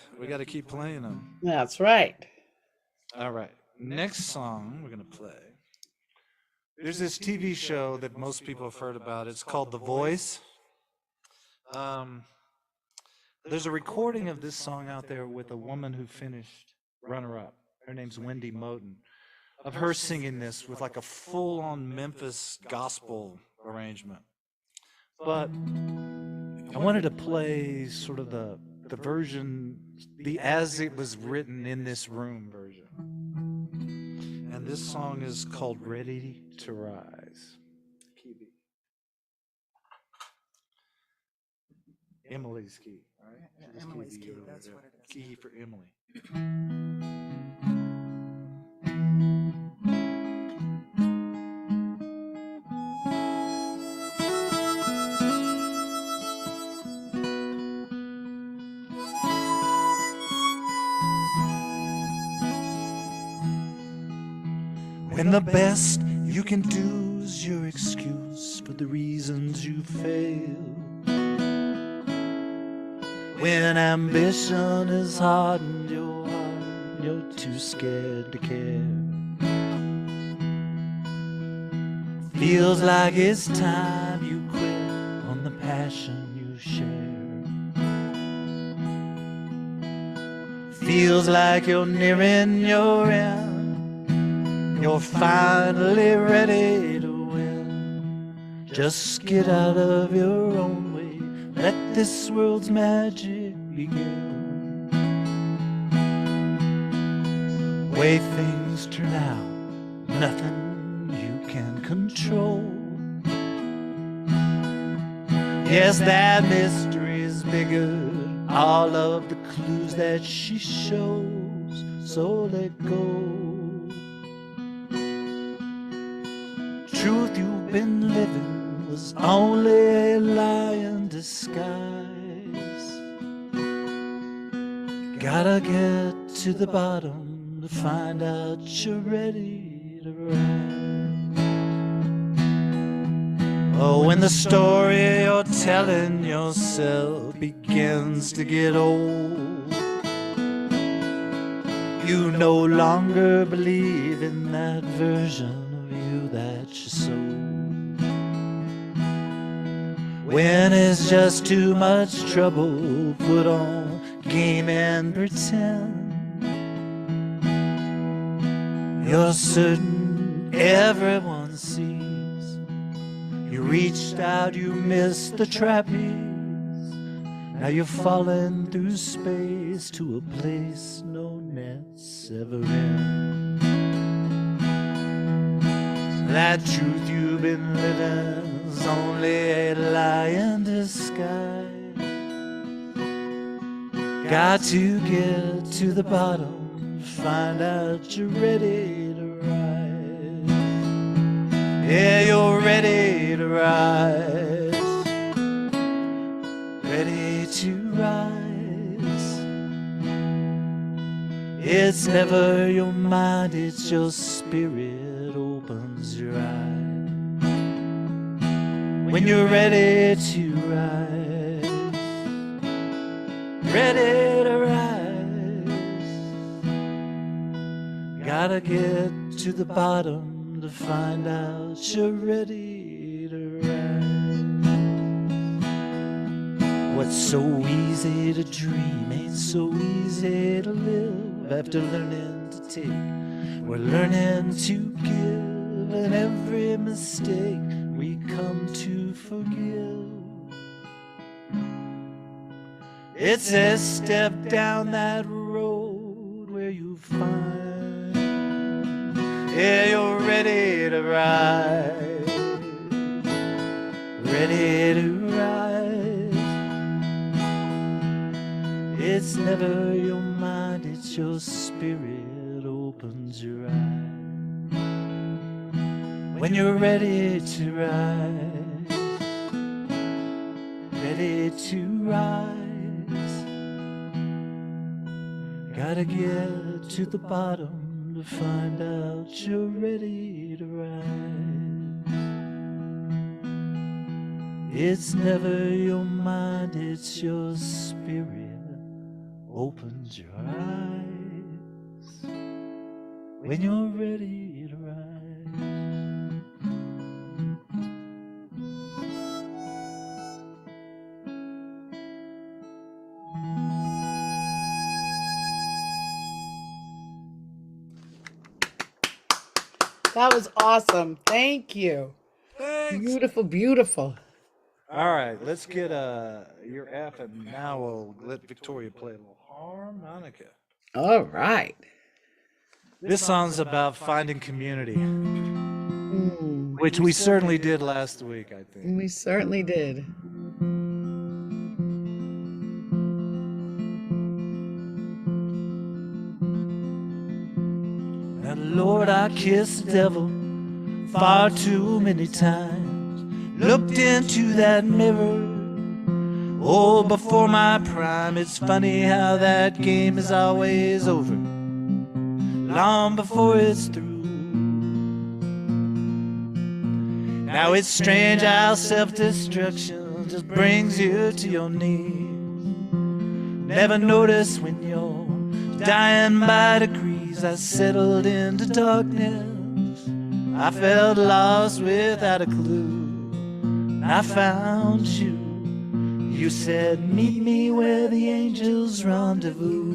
keep playing them. That's right. All right. Next song we're gonna play. There's this TV show that most people have heard about. It's called The Voice. There's a recording of this song out there with a woman who finished runner-up. Her name's Wendy Moten. Of her singing this with like a full-on Memphis gospel arrangement. But I wanted to play sort of the version, the as it was written in this room version. And this song is called Ready to Rise. Key B. Emily's key, all right? Yeah, Just Emily's B key, over that's there. what it is. Key for Emily. When the best you can do is your excuse for the reasons you failed. When ambition has hardened your heart, you're too scared to care. Feels like it's time you quit on the passion you share. Feels like you're nearing your end. You're finally ready to win. Just get out of your own way. Let this world's magic begin. Way things turn out, nothing you can control. Yes, that mystery's bigger. All of the clues that she shows. So let go. Truth you've been living was only a lie in disguise. Gotta get to the bottom to find out you're ready to rise. Oh, when the story you're telling yourself begins to get old, you no longer believe in that version that you sold. When it's just too much trouble, put on game and pretend. You're certain everyone sees. You reached out, you missed the trapeze. Now you're falling through space to a place no nets ever end. That truth you've been living's only a lie in disguise. Got to get to the bottom, find out you're ready to rise. Yeah, you're ready to rise. Ready to rise. It's never your mind, it's your spirit opens your eyes. When you're ready to rise, ready to rise. Gotta get to the bottom to find out you're ready to rise. What's so easy to dream ain't so easy to live. After learning to take, we're learning to give, and every mistake we come to forgive. It's a step down that road where you find, yeah, you're ready to ride, ready to rise. It's never your mind, it's your spirit opens your eyes. When you're ready to rise, ready to rise. Gotta get to the bottom to to find out you're ready to rise. It's never your mind, it's your spirit opens your eyes when you're ready to rise. That was awesome. Thank you. Thanks. Beautiful, beautiful. All right, let's get your app, and now we'll let Victoria play a little harmonica. All right. This song's about finding community, Mm, which we certainly did last week, I think. we certainly did. And Lord, I kissed the devil far too many times. Looked into that mirror, oh, before my prime. It's funny how that game is always over long before it's through. Now it's strange how self-destruction just brings you to your knees. Never notice when you're dying by degrees. I settled into darkness, I felt lost without a clue. I found you. You said, meet me where the angels rendezvous.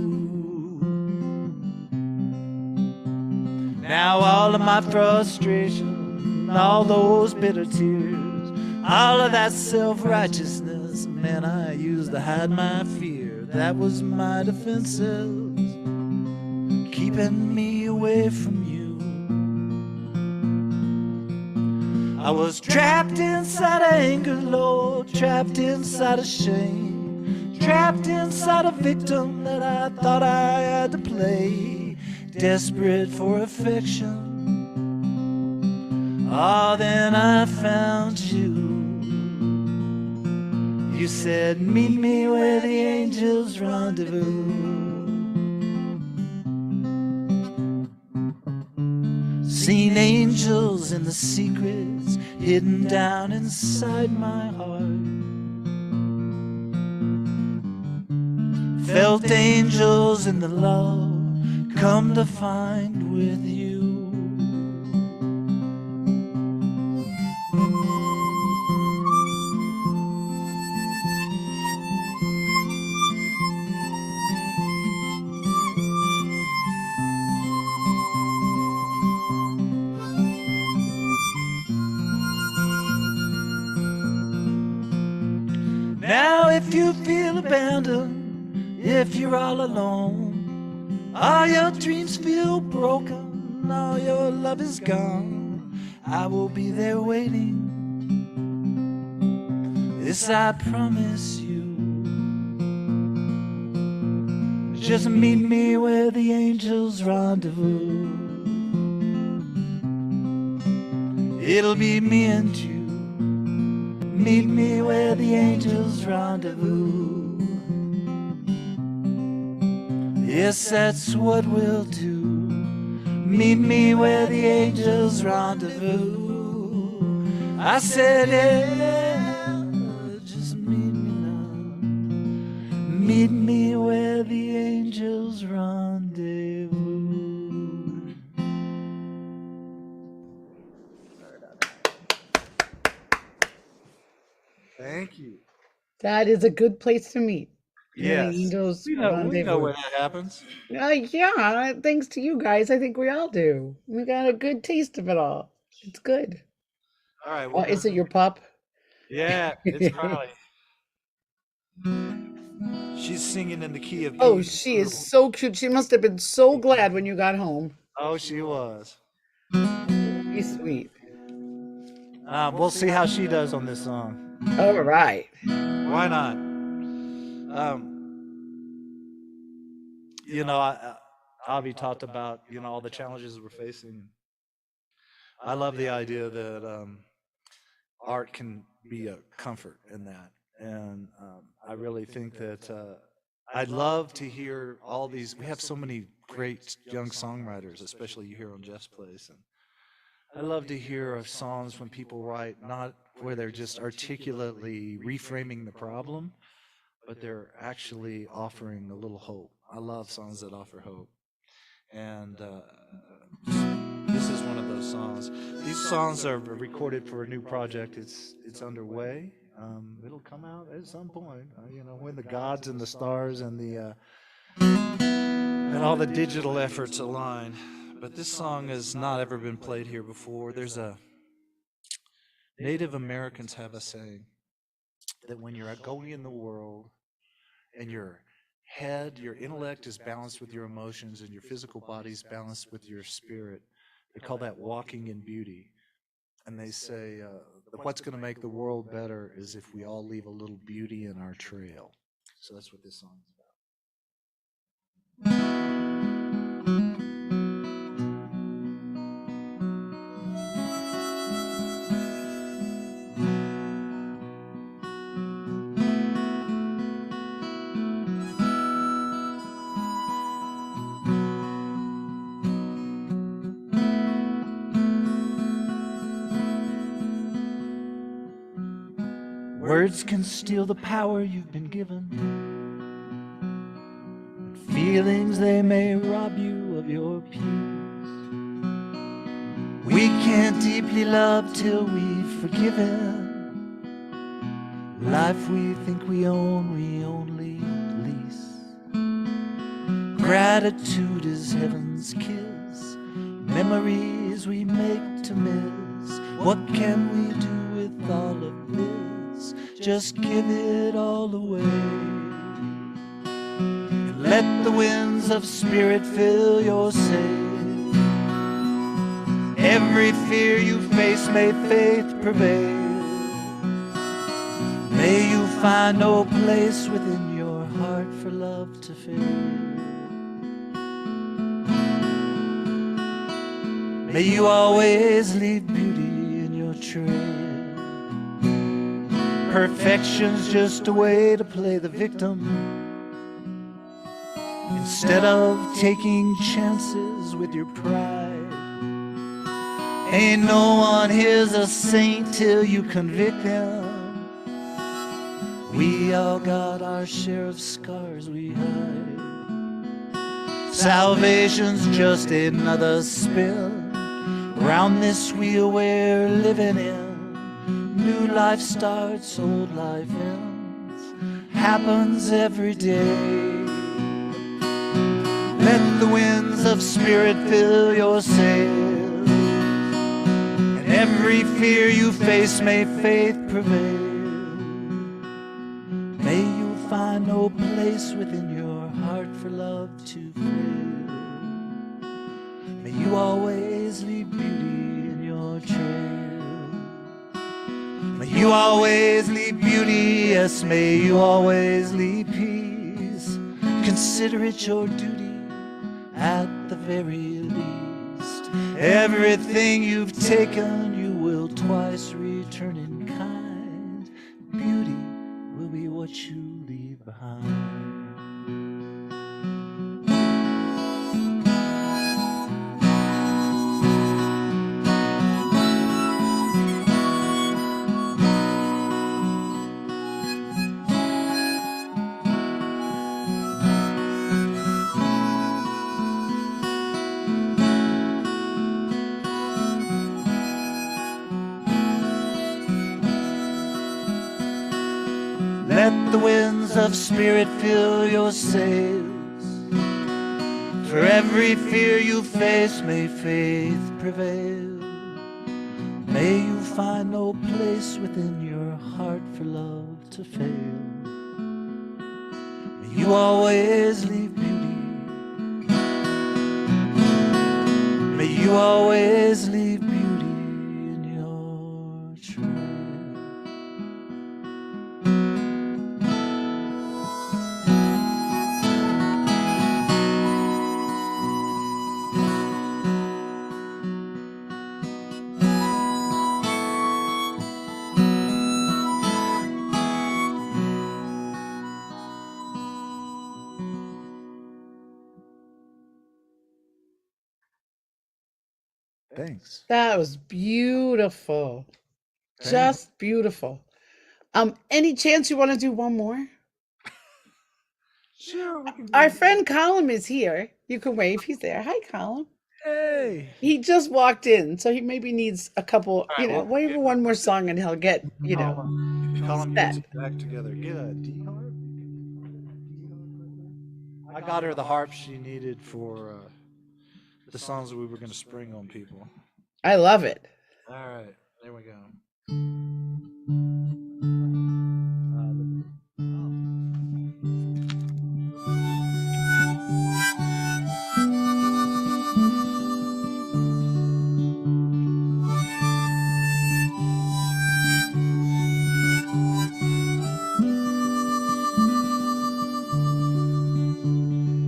Now all of my frustration, all those bitter tears, all of that self-righteousness, man, I used to hide my fear. That was my defenses, keeping me away from you. I was trapped inside of anger, Lord, trapped inside of shame, trapped inside a victim that I thought I had to play, desperate for affection. Oh, then I found you. You said, meet me where the angels rendezvous. Seen angels in the secrets hidden down inside my heart. Felt angels in the love come to find with you. Now if you feel abandoned, if you're all alone, all your dreams feel broken, all your love is gone, I will be there waiting. This I promise you. Just meet me where the angels rendezvous. It'll be me and you. Meet me where the angels rendezvous. Yes, that's what we'll do. Meet me where the angels rendezvous. I said, yeah, just meet me now. Meet me where the angels rendezvous. Thank you. That is a good place to meet. Yes. The angels We know rendezvous. where that happens. Yeah, thanks to you guys. I think we all do. We got a good taste of it all. It's good. All right. Oh, is it your pup? Yeah, it's Carly. She's singing in the key of Oh, E. she is so cute. She must have been so glad when you got home. Oh, she was. Be sweet. We'll see how she does on this song. All right. Why not? Avi talked about, all the challenges we're facing. I love the idea that art can be a comfort in that. And I really think that I'd love to hear all these. We have so many great young songwriters, especially you hear on Jeff's Place. And I love to hear of songs when people write not where they're just articulately reframing the problem, but they're actually offering a little hope. I love songs that offer hope. And this is one of those songs. These songs are recorded for a new project. It's underway. It'll come out at some point. When the gods and the stars and the and all the digital efforts align. But this song has not ever been played here before. Native Americans have a saying that when you're going in the world and your intellect is balanced with your emotions and your physical body is balanced with your spirit, they call that walking in beauty. And they say that what's going to make the world better is if we all leave a little beauty in our trail. So that's what this song is about. Words can steal the power you've been given. Feelings, they may rob you of your peace. We can't deeply love till we've forgiven. Life we think we own, we only lease. Gratitude is heaven's kiss. Memories we make to miss. What can we do with all of this? Just give it all away. And let the winds of spirit fill your sail. Every fear you face, may faith prevail. May you find no place within your heart for love to fail. May you always leave beauty in your trail. Perfection's just a way to play the victim, instead of taking chances with your pride. Ain't no one here's a saint till you convict them. We all got our share of scars we hide. Salvation's just another spin round this wheel we're living in. New life starts, old life ends. Happens every day. Let the winds of spirit fill your sails. And every fear you face, may faith prevail. May you find no place within your heart for love to fail. May you always leave beauty in your trail. May you always leave beauty, yes, may you always leave peace. Consider it your duty at the very least. Everything you've taken, you will twice return in kind. Beauty will be what you leave behind. Let the winds of spirit fill your sails. For every fear you face, may faith prevail. May you find no place within your heart for love to fail. May you always leave beauty. May you always leave beauty in your trail. Thanks. That was beautiful. Thanks. Just beautiful. Any chance you want to do one more? Sure, we can do Our it. friend Colm is here. You can wave. He's there. Hi, Colm. Hey. He just walked in, so he maybe needs a couple, right, well, wave one more song and he'll get, Colm set. gets it back together. Get a D harp. I got her the harp she needed for the songs that we were going to spring on people. I love it. All right, there we go.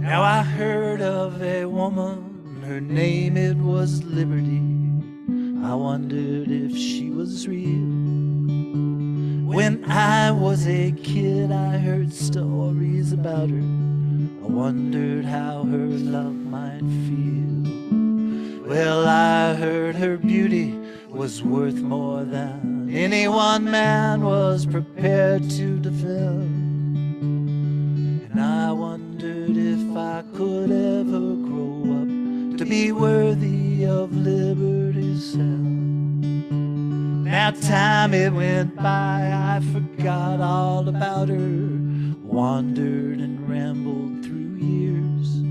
Now I heard of a woman, her name it was Liberty. I wondered if she was real. When I was a kid, I heard stories about her. I wondered how her love might feel. Well, I heard her beauty was worth more than any one man was prepared to defend. And I wondered if I could ever grow up to be worthy of liberty's hand. Now time it went by, I forgot all about her, wandered and rambled through years.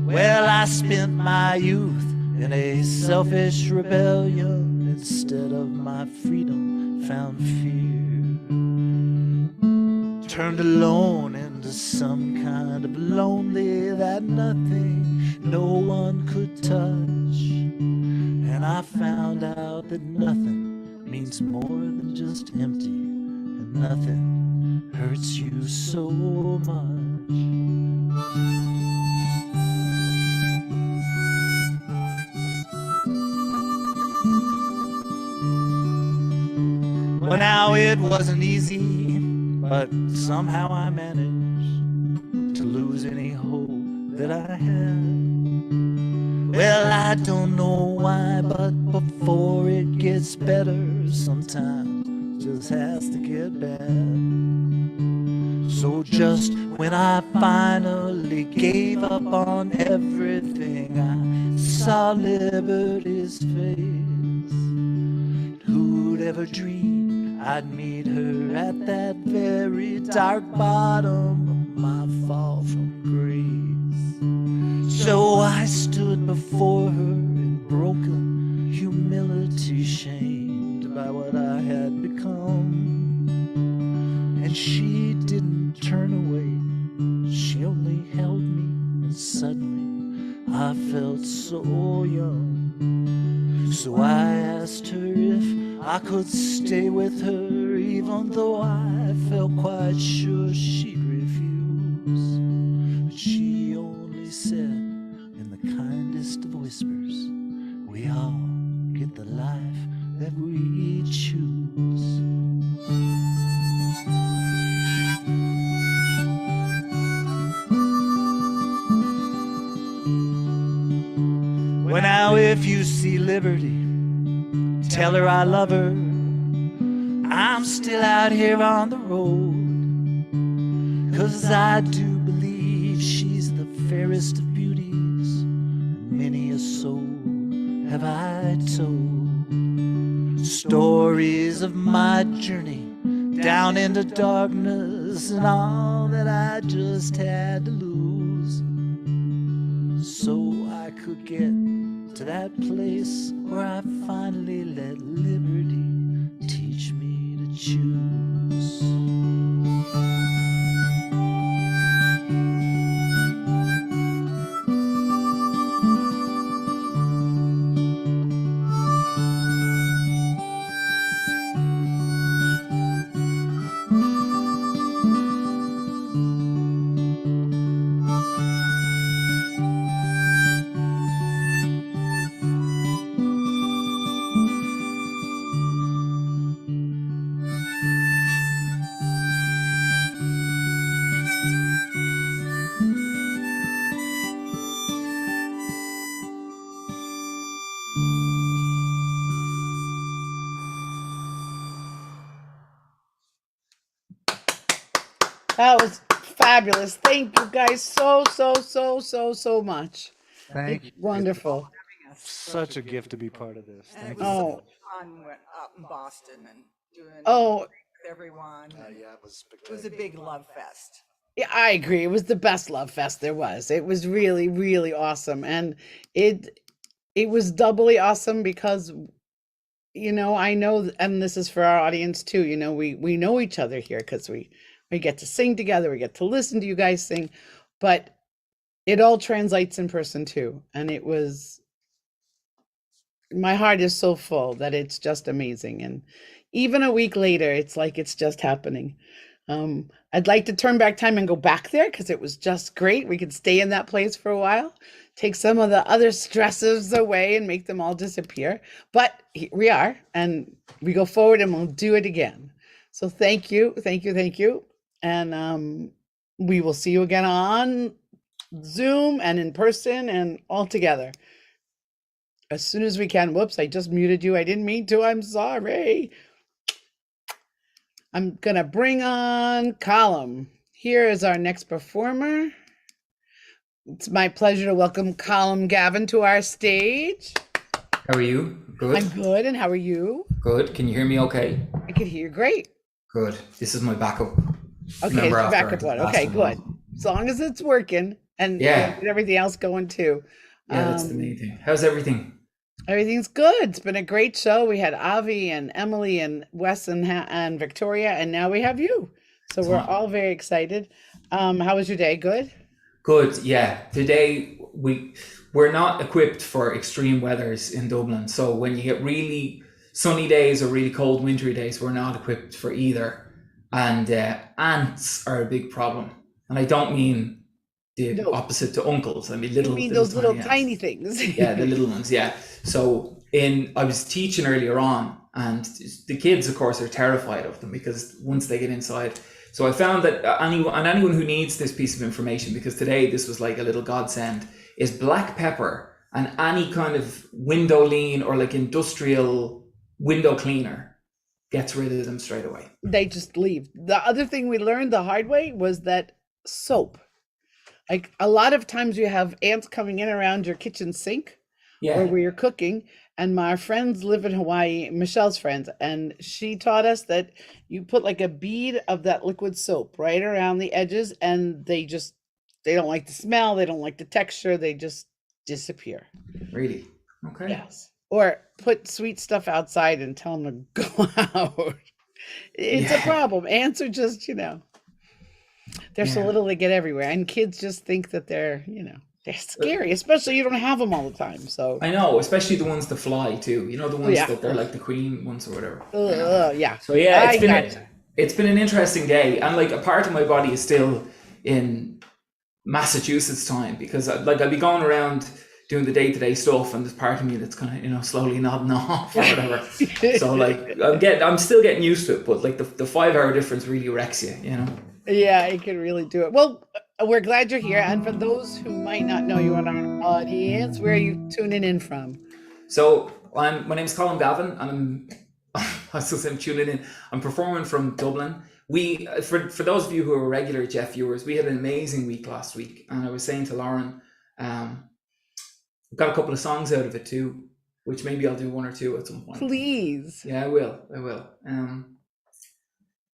Well, I spent my youth in a selfish rebellion. Instead of my freedom, found fear. Turned alone into some kind of lonely that nothing, no one could touch. And I found out that nothing means more than just empty, and nothing hurts you so much. Well, now it wasn't easy, but somehow I managed to lose any hope that I had. Well, I don't know why, but before it gets better, sometimes it just has to get bad. So just when I finally gave up on everything, I saw liberty's face. Who'd ever dream I'd meet her at that very dark bottom of my fall from grace? So I stood before her in broken humility, shamed by what I had become. And she didn't turn away, she only held me, and suddenly I felt so young. So I asked her if I could stay with her, even though I felt quite sure she'd refuse. But she only said in the kindest of whispers, we all get the life that we choose. Well, now if you see Liberty, tell her I love her. I'm still out here on the road, 'cause I do believe she's the fairest of beauties, and many a soul have I told. Stories of my journey down into darkness and all that I just had to lose, so I could get to that place where I finally let liberty teach me to choose. That was fabulous. Thank you guys so much. Thank you. Wonderful. Such a gift to be part of this. And it Thank was you. Oh. so much fun out in Boston and doing Oh, with everyone. Yeah, it was It was a big love fest. yeah, I agree. It was the best love fest there was. It was really, really awesome. And it was doubly awesome because I know, and this is for our audience too, we know each other here because we get to sing together, we get to listen to you guys sing, but it all translates in person too. And my heart is so full that it's just amazing. And even a week later, it's like it's just happening. I'd like to turn back time and go back there because it was just great. We could stay in that place for a while, take some of the other stresses away and make them all disappear. But here we are, and we go forward and we'll do it again. So thank you. And we will see you again on Zoom and in person and all together as soon as we can. Whoops, I just muted you. I didn't mean to. I'm sorry. I'm going to bring on Colm. Here is our next performer. It's my pleasure to welcome Colm Gavin to our stage. How are you? Good. I'm good, and how are you? Good. Can you hear me okay? I can hear you great. Good. This is my backup. Okay, Remember it's after backup one. the last Okay, one? good. As long as it's working and Yeah. and everything else going too. Yeah, that's the main thing. How's everything? Everything's good. It's been a great show. We had Avi and Emily and Wes and Victoria, and now we have you. So we're all very excited. How was your day? Good? Good. Yeah. Today we're not equipped for extreme weathers in Dublin. So when you get really sunny days or really cold wintry days, we're not equipped for either. And ants are a big problem. And I don't mean the No. opposite to uncles. I mean You little. mean those little ants. tiny things? Yeah, the little ones. Yeah. So I was teaching earlier on, and the kids, of course, are terrified of them because once they get inside. So I found that anyone who needs this piece of information, because today this was like a little godsend, is black pepper and any kind of window lean or like industrial window cleaner gets rid of them straight away. They just leave. The other thing we learned the hard way was that soap. Like a lot of times you have ants coming in around your kitchen sink Yeah. or where you're cooking. And my friends live in Hawaii, Michelle's friends, and she taught us that you put like a bead of that liquid soap right around the edges, and they don't like the smell, they don't like the texture, they just disappear. Really? Okay. Yes. Or put sweet stuff outside and tell them to go out. It's a Yeah. problem. Ants are just, they're so Yeah. little they get everywhere. And kids just think that they're scary, especially you don't have them all the time. So, I know, especially the ones that fly too. You know, the ones yeah. that they're like the queen ones or whatever. yeah. So yeah, I gotcha. it's been an interesting day, and like a part of my body is still in Massachusetts time because like I'll be going around doing the day-to-day stuff, and there's part of me that's kind of slowly nodding off or whatever. So like I'm still getting used to it, but like the 5-hour difference really wrecks you, Yeah, it can really do it. Well, we're glad you're here. And for those who might not know you in our audience, where are you tuning in from? So my name's Colm Gavin, and I'm tuning in. I'm performing from Dublin. We for those of you who are regular Jeff viewers, we had an amazing week last week, and I was saying to Lauren, we've got a couple of songs out of it too, which maybe I'll do one or two at some point. Please. Yeah, I will.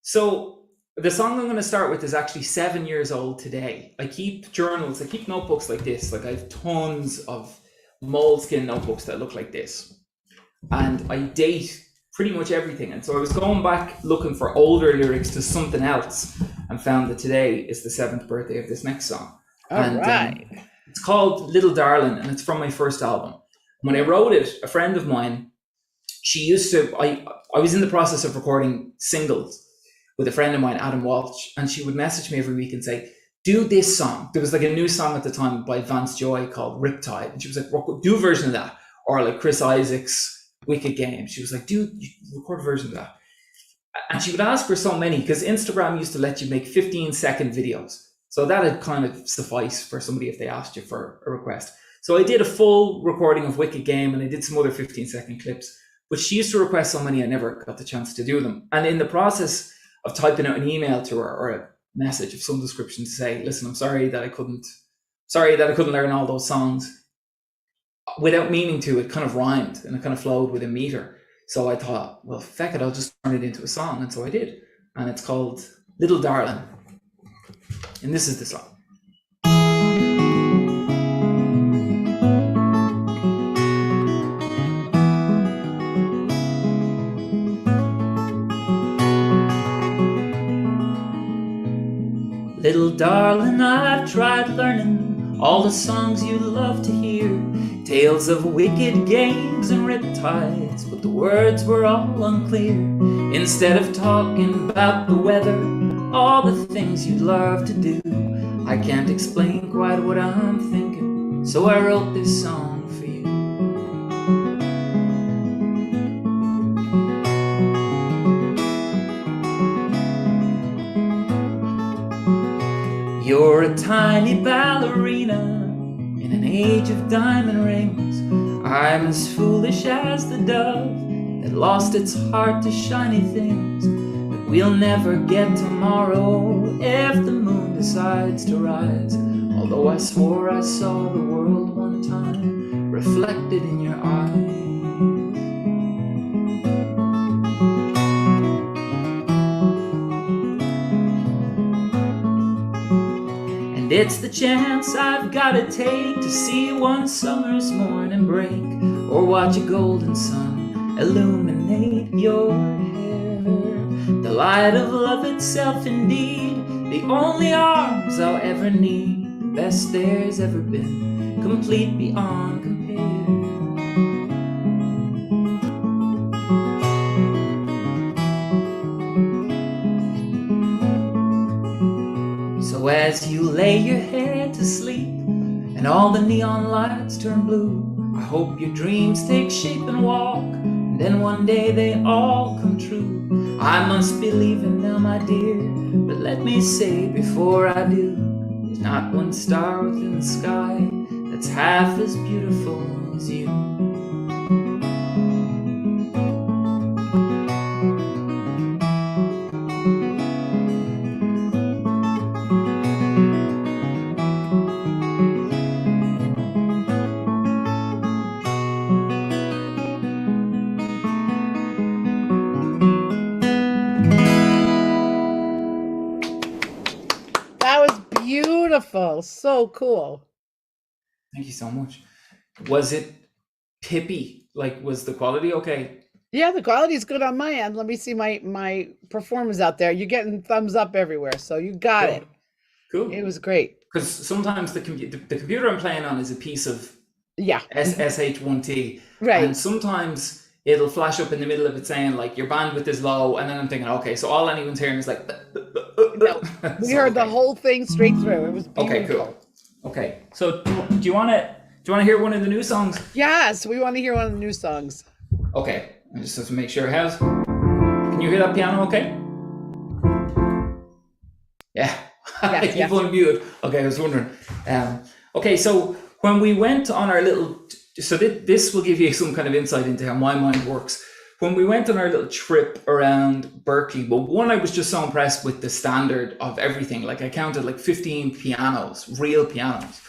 So the song I'm going to start with is actually 7 years old today. I keep journals, I keep notebooks like this. Like I have tons of moleskin notebooks that look like this. And I date pretty much everything. And so I was going back looking for older lyrics to something else and found that today is the 7th birthday of this next song. All right. It's called Little Darling, and it's from my first album. When I wrote it, a friend of mine, I was in the process of recording singles with a friend of mine, Adam Walsh, and she would message me every week and say, do this song. There was like a new song at the time by Vance Joy called Riptide. And she was like, do a version of that. Or like Chris Isaac's Wicked Game. She was like, record a version of that. And she would ask for so many because Instagram used to let you make 15-second videos. So that had kind of suffice for somebody if they asked you for a request. So I did a full recording of Wicked Game and I did some other 15-second clips. But she used to request so many, I never got the chance to do them. And in the process of typing out an email to her or a message of some description to say, listen, I'm sorry that I couldn't learn all those songs. Without meaning to, it kind of rhymed and it kind of flowed with a meter. So I thought, well, feck it, I'll just turn it into a song. And so I did. And it's called Little Darling. And this is the song. Little darling, I've tried learning all the songs you love to hear, tales of wicked games and riptides, but the words were all unclear. Instead of talking about the weather, all the things you'd love to do, I can't explain quite what I'm thinking, so I wrote this song for you. You're a tiny ballerina in an age of diamond rings. I'm as foolish as the dove that lost its heart to shiny things. But we'll never get tomorrow if the moon decides to rise. Although I swore I saw the world one time reflected in your eyes. And it's the chance I've gotta take to see one summer's morning break, or watch a golden sun illuminate your hair. The light of love itself indeed, the only arms I'll ever need, the best there's ever been, complete beyond compare. So as you lay your head to sleep and all the neon lights turn blue, I hope your dreams take shape and walk, and then one day they all come true. I must be leaving now, my dear, but let me say before I do, there's not one star within the sky that's half as beautiful as you. Beautiful. So cool. Thank you so much. Was it pippy? Like, was the quality okay? Yeah, the quality is good on my end. Let me see my performance out there. You're getting thumbs up everywhere, so you got it. Cool. It was great. Because sometimes the computer I'm playing on is a piece of SH1T, right? And sometimes it'll flash up in the middle of it saying like your bandwidth is low, and then I'm thinking, okay, so all anyone's hearing is like. No, we heard the whole thing straight through. It was beautiful. Okay, cool. Okay, so do you want to hear one of the new songs? Yes, we want to hear one of the new songs. Okay, I just have to make sure it has. Can you hear that piano? Okay. Yeah. I keep on mute. Okay, I was wondering. Okay, so when we went on our little, so this will give you some kind of insight into how my mind works. When we went on our little trip around Berkeley, well, one, I was just so impressed with the standard of everything. Like I counted like 15 pianos, real pianos,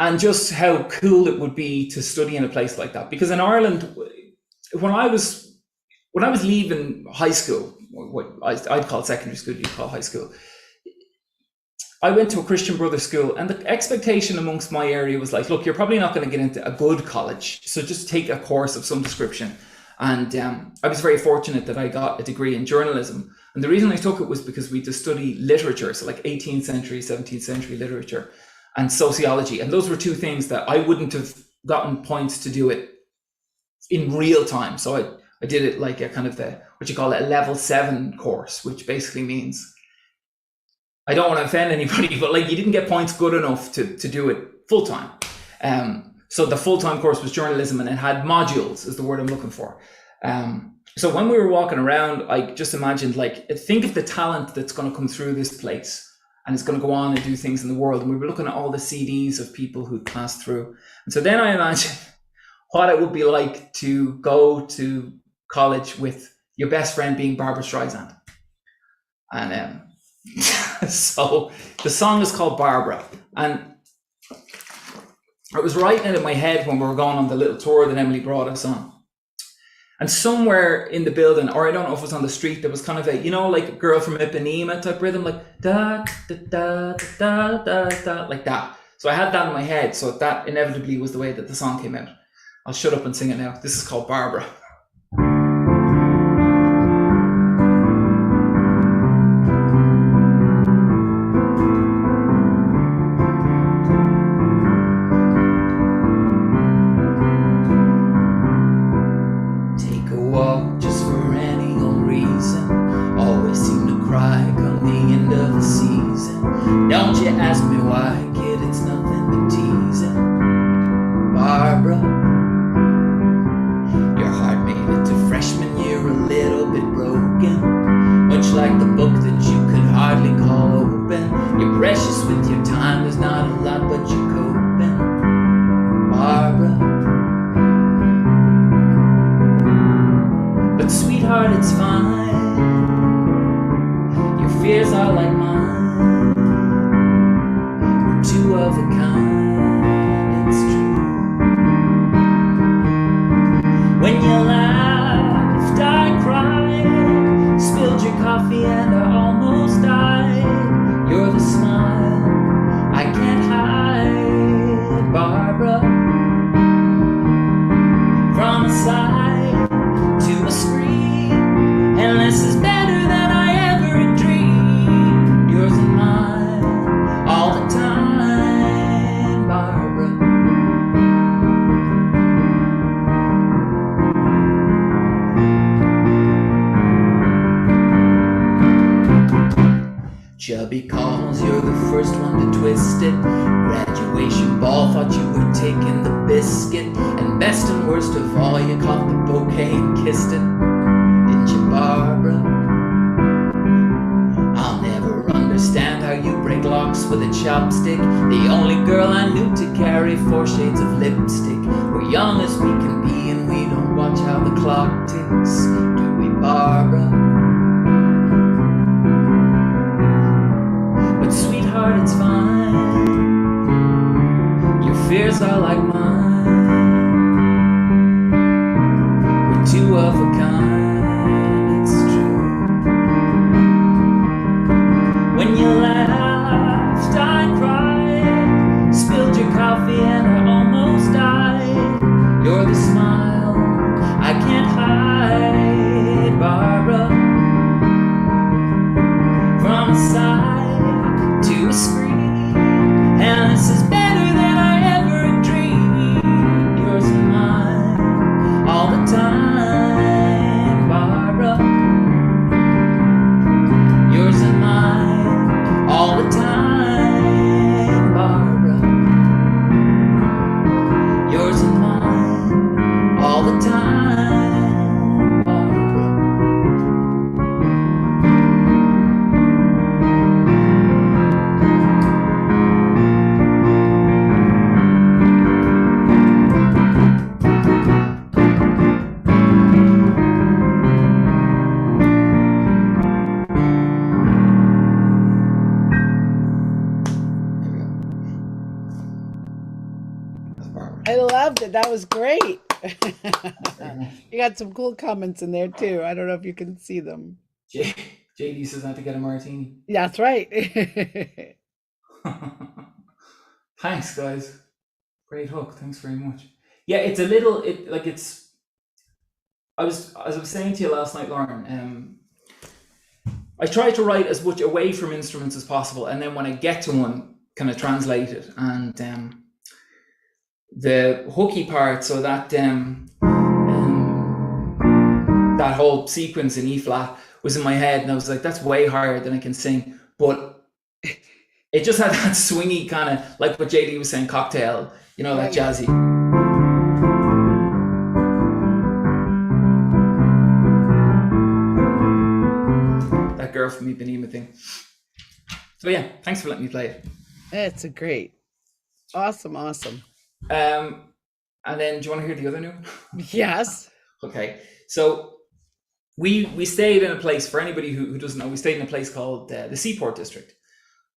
and just how cool it would be to study in a place like that. Because in Ireland, when I was leaving high school, what I'd call secondary school, you'd call high school, I went to a Christian Brothers school, and the expectation amongst my area was like, look, you're probably not going to get into a good college, so just take a course of some description. And I was very fortunate that I got a degree in journalism. And the reason I took it was because we had to study literature, so like 18th century, 17th century literature and sociology. And those were two things that I wouldn't have gotten points to do it in real time. So I did it like a kind of what you call a level 7 course, which basically means, I don't want to offend anybody, but like you didn't get points good enough to do it full time. So the full-time course was journalism, and it had modules, is the word I'm looking for. So when we were walking around, I just imagined, like, think of the talent that's going to come through this place and it's going to go on and do things in the world. And we were looking at all the CDs of people who'd passed through. And so then I imagined what it would be like to go to college with your best friend being Barbara Streisand. And So the song is called Barbara, and I was writing it in my head when we were going on the little tour that Emily brought us on. And somewhere in the building, or I don't know if it was on the street, there was kind of a, like a Girl from Ipanema type rhythm, like da da da da da da, like that. So I had that in my head, so that inevitably was the way that the song came out. I'll shut up and sing it now. This is called Barbara. Don't you ask me why, kid, it's nothing but teasing. Barbara, your heart made it to freshman year a little bit broken, much like the book that you could hardly call open. You're precious with your time, there's not a lot but you're coping. Barbara, but sweetheart, it's fine. Your fears are like mine. Two of a kind, it's true. When you laughed, I cried, spilled your coffee and I almost died. You're the smile I can't hide, Barbara. From a side to a screen, and this is better than I ever dreamed. Yours and mine, all the time. Chubby calls, you're the first one to twist it. Graduation ball, thought you were taking the biscuit. And best and worst of all, you caught the bouquet and kissed it. Didn't you, Barbara? I'll never understand how you break locks with a chopstick. The only girl I knew to carry 4 shades of lipstick. We're young as we can be and we don't watch how the clock ticks. Do we, Barbara? Sweetheart, it's fine. Your fears are like mine. We're two of a kind, it's true. When you laughed, I cried, spilled your coffee and I almost died. You're the smile I can't hide, Barbara. From the side to a screen, and this is better than I ever dreamed. Yours and mine, all the time, Barbara. Yours and mine, all the time, Barbara. Yours and mine, all the time, Barbara. I loved it. That was great. You got some cool comments in there too. I don't know if you can see them. JD says I have to get a martini. Yeah, that's right. Thanks, guys. Great hook. Thanks very much. Yeah, it's a little. As I was saying to you last night, Lauren. I try to write as much away from instruments as possible, and then when I get to one, kind of translate it. And the hooky part, so that that whole sequence in E flat was in my head, and I was like, that's way higher than I can sing. But it just had that swingy kind of, like what JD was saying, cocktail, that jazzy. That Girl from Ipanema thing. So yeah, thanks for letting me play it. It's a great, awesome. And then do you want to hear the other new? Yes. Okay, so we stayed in a place, for anybody who doesn't know, we stayed in a place called the Seaport District.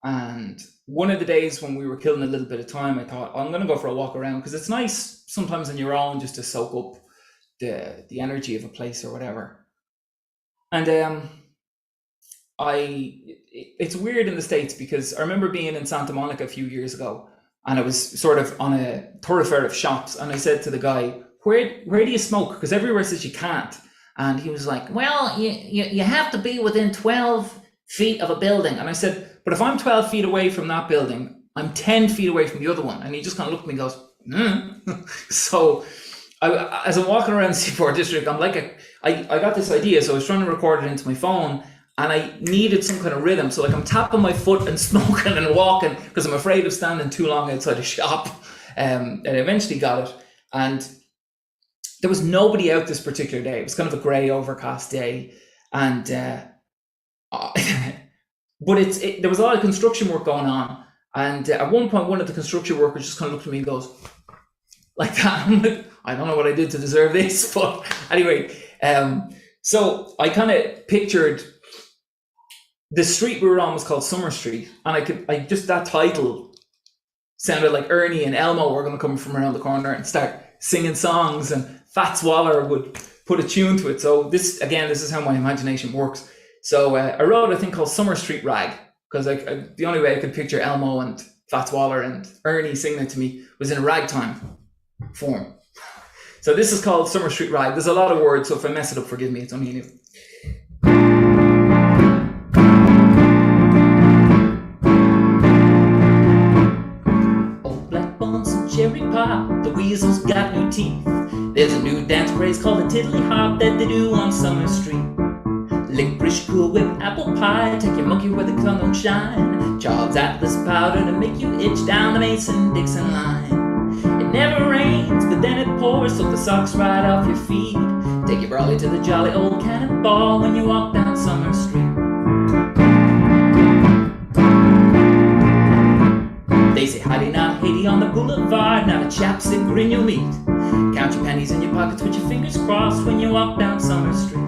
And one of the days when we were killing a little bit of time, I thought, I'm going to go for a walk around, because it's nice sometimes on your own just to soak up the energy of a place or whatever. And it's weird in the States, because I remember being in Santa Monica a few years ago, and I was sort of on a thoroughfare of shops, and I said to the guy, where do you smoke? Because everywhere says you can't. And he was like, well, you have to be within 12 feet of a building. And I said, but if I'm 12 feet away from that building, I'm 10 feet away from the other one. And he just kind of looked at me and goes, So as I'm walking around the Seaport District, I'm like, I got this idea. So I was trying to record it into my phone, and I needed some kind of rhythm. So like I'm tapping my foot and smoking and walking, because I'm afraid of standing too long outside a shop. And I eventually got it. And there was nobody out this particular day. It was kind of a grey, overcast day. And but there was a lot of construction work going on. And at one point, one of the construction workers just kind of looked at me and goes, like that. I'm like, I don't know what I did to deserve this. But anyway, so I kind of pictured the street we were on was called Summer Street. And I just that title sounded like Ernie and Elmo were going to come from around the corner and start singing songs, and Fats Waller would put a tune to it. So this is how my imagination works. So I wrote a thing called Summer Street Rag, because the only way I could picture Elmo and Fats Waller and Ernie singing it to me was in a ragtime form. So this is called Summer Street Rag. There's a lot of words, so if I mess it up, forgive me. It's only new. Old black buns and cherry pie, the weasels got new teeth. There's a new dance craze called the tiddly hop that they do on Summer Street. Licorice Cool Whip, apple pie, take your monkey where the sun don't shine. Charles Atlas powder to make you itch down the Mason-Dixon line. It never rains, but then it pours, so the socks right off your feet. Take your brolly to the jolly old cannonball when you walk down Summer Street. They say hidey not Haiti on the boulevard, not a chapstick grin you'll meet. Count your pennies in your pockets with your fingers crossed when you walk down Summer Street.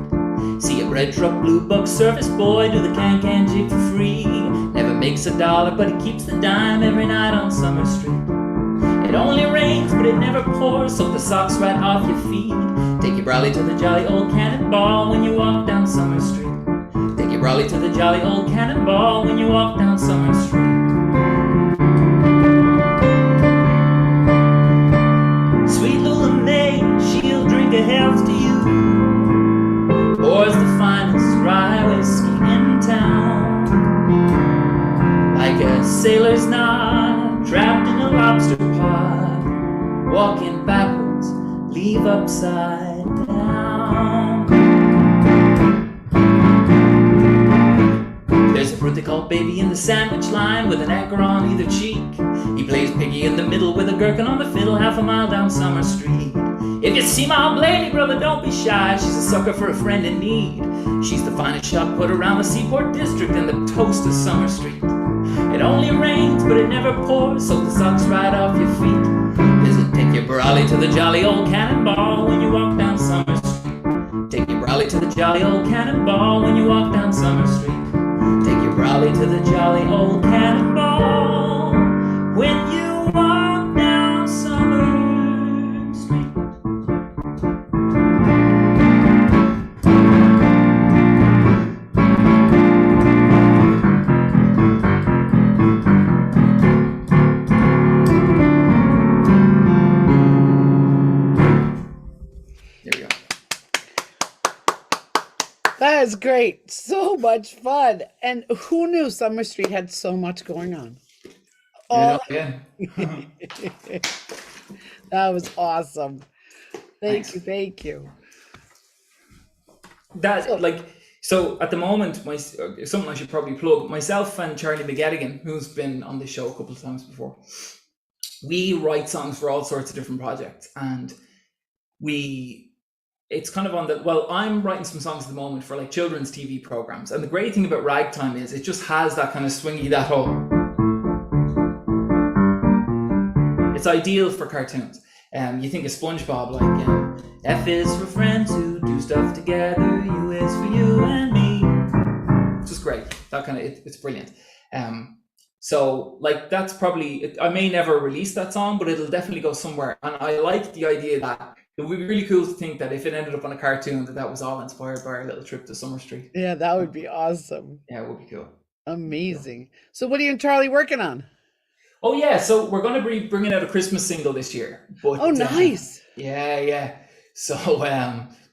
See a bread truck, blue buck service boy do the can-can jig for free. Never makes a dollar, but he keeps the dime every night on Summer Street. It only rains, but it never pours, so the socks right off your feet. Take your brolly to the jolly old cannonball when you walk down Summer Street. Take your brolly to the jolly old cannonball when you walk down Summer Street. Sweet little May, she'll drink a health to you. Pours the finest rye whiskey in town. Like a sailor's knot trapped in a lobster pot, walking backwards, leave upside down. There's a fruit they call baby in the sandwich line with an anchor on either cheek. He plays piggy in the middle with a gherkin on the fiddle half a mile down Summer Street. If you see my old lady, brother, don't be shy. She's a sucker for a friend in need. She's the finest shot put around the Seaport District and the toast of Summer Street. It only rains, but it never pours, so the socks right off your feet. Visit, take your brolly to the jolly old cannonball when you walk down Summer Street. Take your brolly to the jolly old cannonball when you walk down Summer Street. Take your brolly to the jolly old cannonball when you walk down Summer Street. That is great. So much fun. And who knew Summer Street had so much going on? Oh, Yeah. that was awesome. Thanks. Thank you. So at the moment, something I should probably plug, myself and Charlie McGettigan, who's been on the show a couple of times before, we write songs for all sorts of different projects, and it's kind of I'm writing some songs at the moment for like children's TV programs, and the great thing about ragtime is it just has that kind of swingy, that whole, it's ideal for cartoons. You think of SpongeBob, like F is for friends who do do stuff together. U is for you and me. It's just great. That kind of it's brilliant. So like that's probably I may never release that song, but it'll definitely go somewhere. And I like the idea that it would be really cool to think that if it ended up on a cartoon, that was all inspired by our little trip to Summer Street. Yeah, that would be awesome. Yeah, it would be cool. Amazing. So what are you and Charlie working on? Oh yeah, so we're going to be bringing out a Christmas single this year. But, Oh, nice. yeah. So,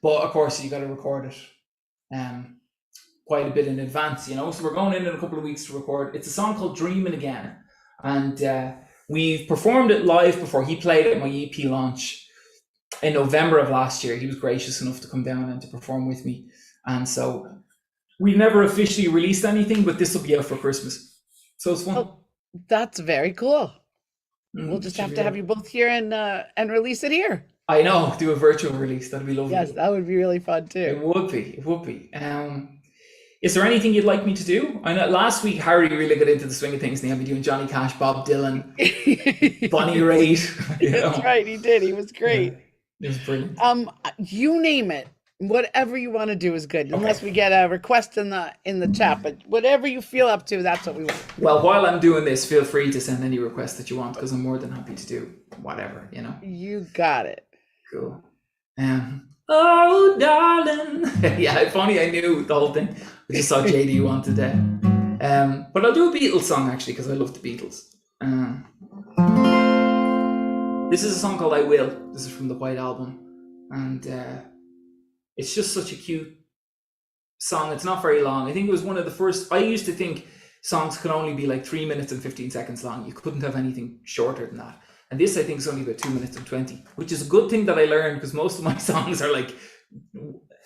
but of course you got to record it, quite a bit in advance, you know. So we're going in a couple of weeks to record. It's a song called "Dreaming Again," and we've performed it live before. He played at my EP launch in November of last year. He was gracious enough to come down and to perform with me, and so we've never officially released anything, but this will be out for Christmas. So it's fun. Oh, that's very cool. We'll just have to have you both here and release it here. I know, do a virtual release. That'd be lovely. Yes, that would be really fun It too. would be. It would be. Is there anything you'd like me to do? I know last week Harry really got into the swing of things and he had me doing Johnny Cash, Bob Dylan, Bonnie Raitt. You know? That's right, he did. He was great. Yeah, it was brilliant. You name it. Whatever you want to do is good, unless we get a request in the chat. But whatever you feel up to, that's what we want. Well, while I'm doing this, feel free to send any requests that you want because I'm more than happy to do whatever, you know. You got it. Cool. Oh, darling. Yeah, if only I knew the whole thing. I just saw JD wanted that. But I'll do a Beatles song actually because I love the Beatles. This is a song called "I Will." This is from the White Album, and it's just such a cute song. It's not very long. I think it was one of the first. I used to think songs could only be like 3 minutes and 15 seconds long. You couldn't have anything shorter than that. And this, I think, is only about 2 minutes and 20, which is a good thing that I learned because most of my songs are like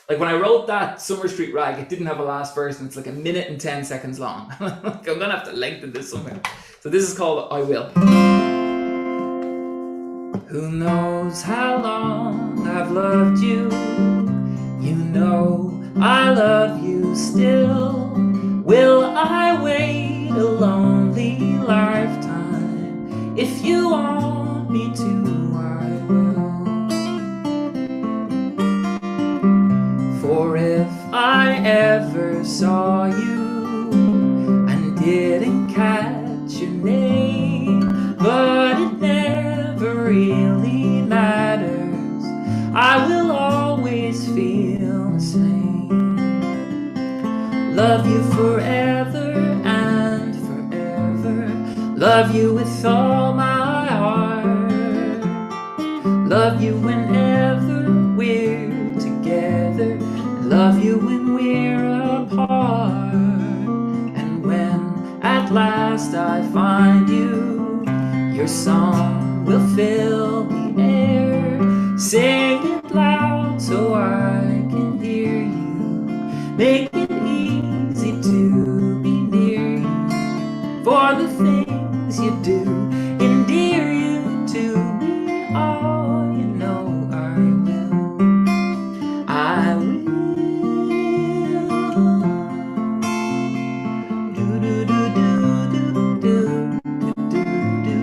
when I wrote that Summer Street Rag, it didn't have a last verse and it's like 1 minute and 10 seconds long. I'm going to have to lengthen this somehow. So this is called "I Will." Who knows how long I've loved you? You know I love you still. Will I wait a lonely lifetime? If you want me to, I will. For if I ever saw you and didn't catch your name, but it never really matters, I will always feel the same. Love you forever and forever. Love you with all my heart. Love you whenever we're together. Love you when we're apart. And when at last I find you, your song will fill the air. Sing it loud so I can hear you. Make it easy to be near you. For the things you do endear you to me. Oh, you know I will. I will. Do do do do do do do do do.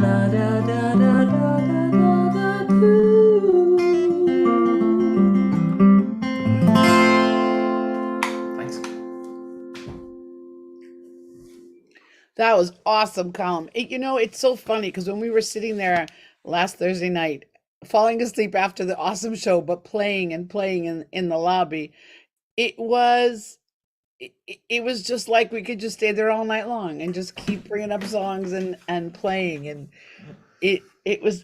La da da da da da da do. Thanks. That was awesome, Colm. It's so funny because when we were sitting there last Thursday night, falling asleep after the awesome show, but playing and playing in the lobby, it was just like we could just stay there all night long and just keep bringing up songs and playing. And it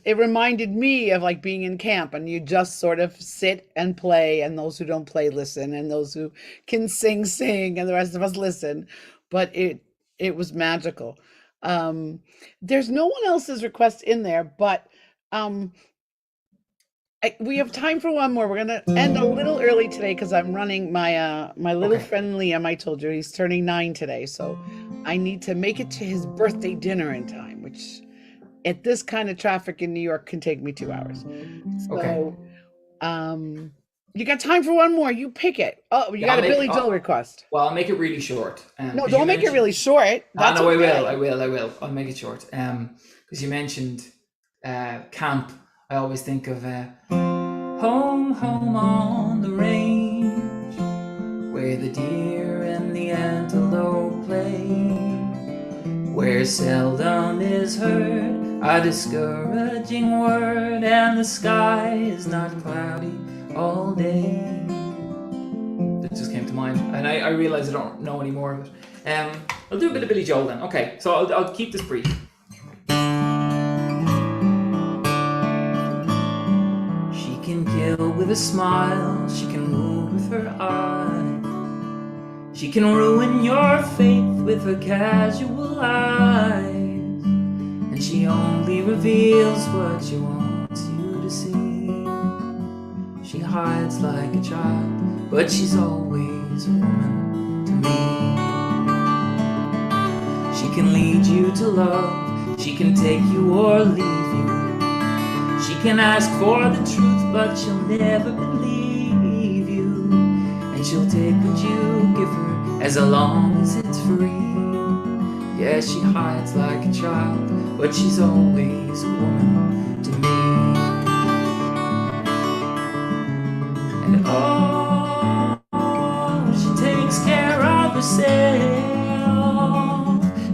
reminded me of like being in camp and you just sort of sit and play, and those who don't play listen, and those who can sing, and the rest of us listen. But it was magical. There's no one else's request in there, but we have time for one more. We're gonna end a little early today because I'm running my little friend Liam. I told you he's turning 9 today, so I need to make it to his birthday dinner in time, which at this kind of traffic in New York can take me 2 hours. So you got time for one more? You pick it. Oh, you got a Billy Joel request. Well, I'll make it really short. No, don't make it really short. That's no, okay. I will. I'll make it short. Because you mentioned camp. I always think of Home, home on the range, where the deer and the antelope play, where seldom is heard a discouraging word, and the sky is not cloudy all day. That just came to mind, and I realize I don't know any more of it. I'll do a bit of Billy Joel then. Okay, so I'll keep this brief. She can kill with a smile, she can wound with her eye, she can ruin your faith with her casual eyes, and she only reveals what she wants you to see. She hides like a child, but she's always a woman to me. She can lead you to love, she can take you or leave you. She can ask for the truth, but she'll never believe you. And she'll take what you give her as long as it's free. Yeah, she hides like a child, but she's always a woman to me. And oh, she takes care of herself.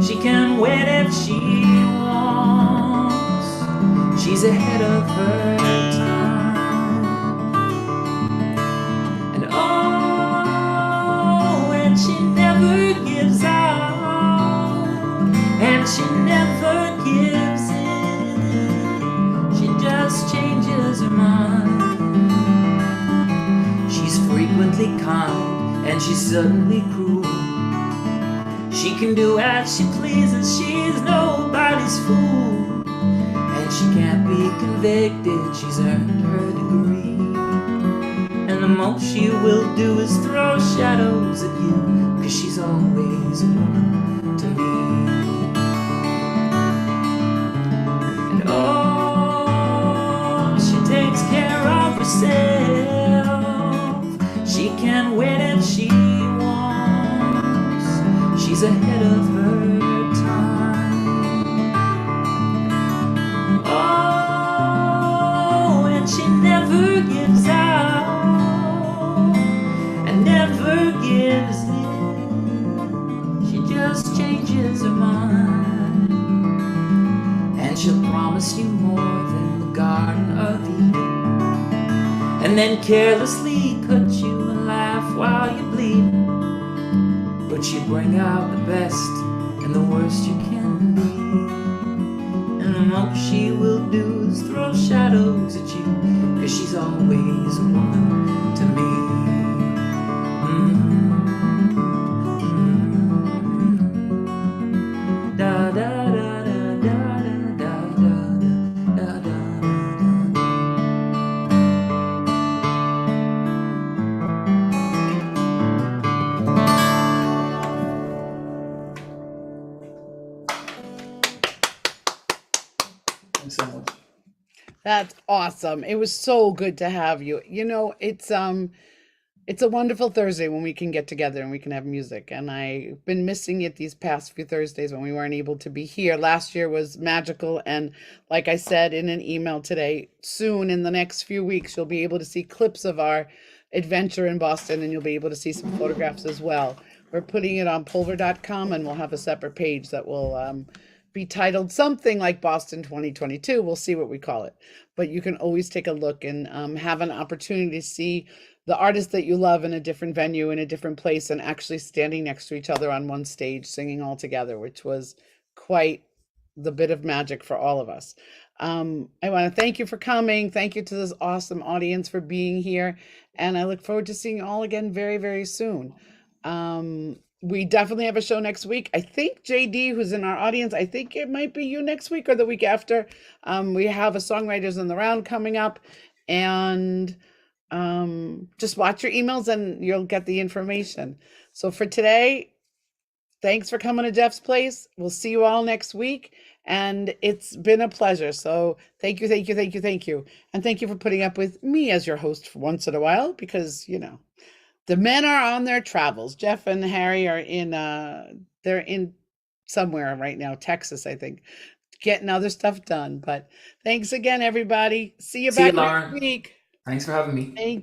She can wait if she wants. She's ahead of her time. And oh, and she never gives out, and she never gives in. She just changes her mind. She's frequently kind, and she's suddenly cruel. She can do as she pleases, she's nobody's fool. And she can't be convicted, she's earned her degree. And the most she will do is throw shadows at you, 'cause she's always a woman to me. And oh, she takes care of herself. She can wait if she wants. She's ahead of her time. Oh, and she never gives out and never gives in. She just changes her mind, and she'll promise you more than the Garden of Eden, and then carelessly cut you and laugh while you bleed. But you bring out the best and the worst you can be. And the most she will do is throw shadows at you, 'cause she's always a woman to me. Da da da da da da da da da da. Thanks so much. That's awesome. It was so good to have you. You know, it's a wonderful Thursday when we can get together and we can have music. And I've been missing it these past few Thursdays when we weren't able to be here. Last year was magical. And like I said in an email today, soon in the next few weeks, you'll be able to see clips of our adventure in Boston, and you'll be able to see some photographs as well. We're putting it on pulver.com, and we'll have a separate page that will be titled something like Boston 2022. We'll see what we call it. But you can always take a look and have an opportunity to see the artists that you love in a different venue, in a different place, and actually standing next to each other on one stage, singing all together, which was quite the bit of magic for all of us. I want to thank you for coming. Thank you to this awesome audience for being here. And I look forward to seeing you all again very, very soon. We definitely have a show next week. I think JD, who's in our audience, I think it might be you next week or the week after. We have a Songwriters in the Round coming up, and just watch your emails and you'll get the information. So for today, thanks for coming to Jeff's Place. We'll see you all next week, and it's been a pleasure. So thank you, thank you, thank you, thank you. And thank you for putting up with me as your host for once in a while, because, you know, the men are on their travels. Jeff and Harry are they're in somewhere right now, Texas, I think, getting other stuff done. But thanks again, everybody. See you See you, back Lauren. next week. Thanks for having me. Thank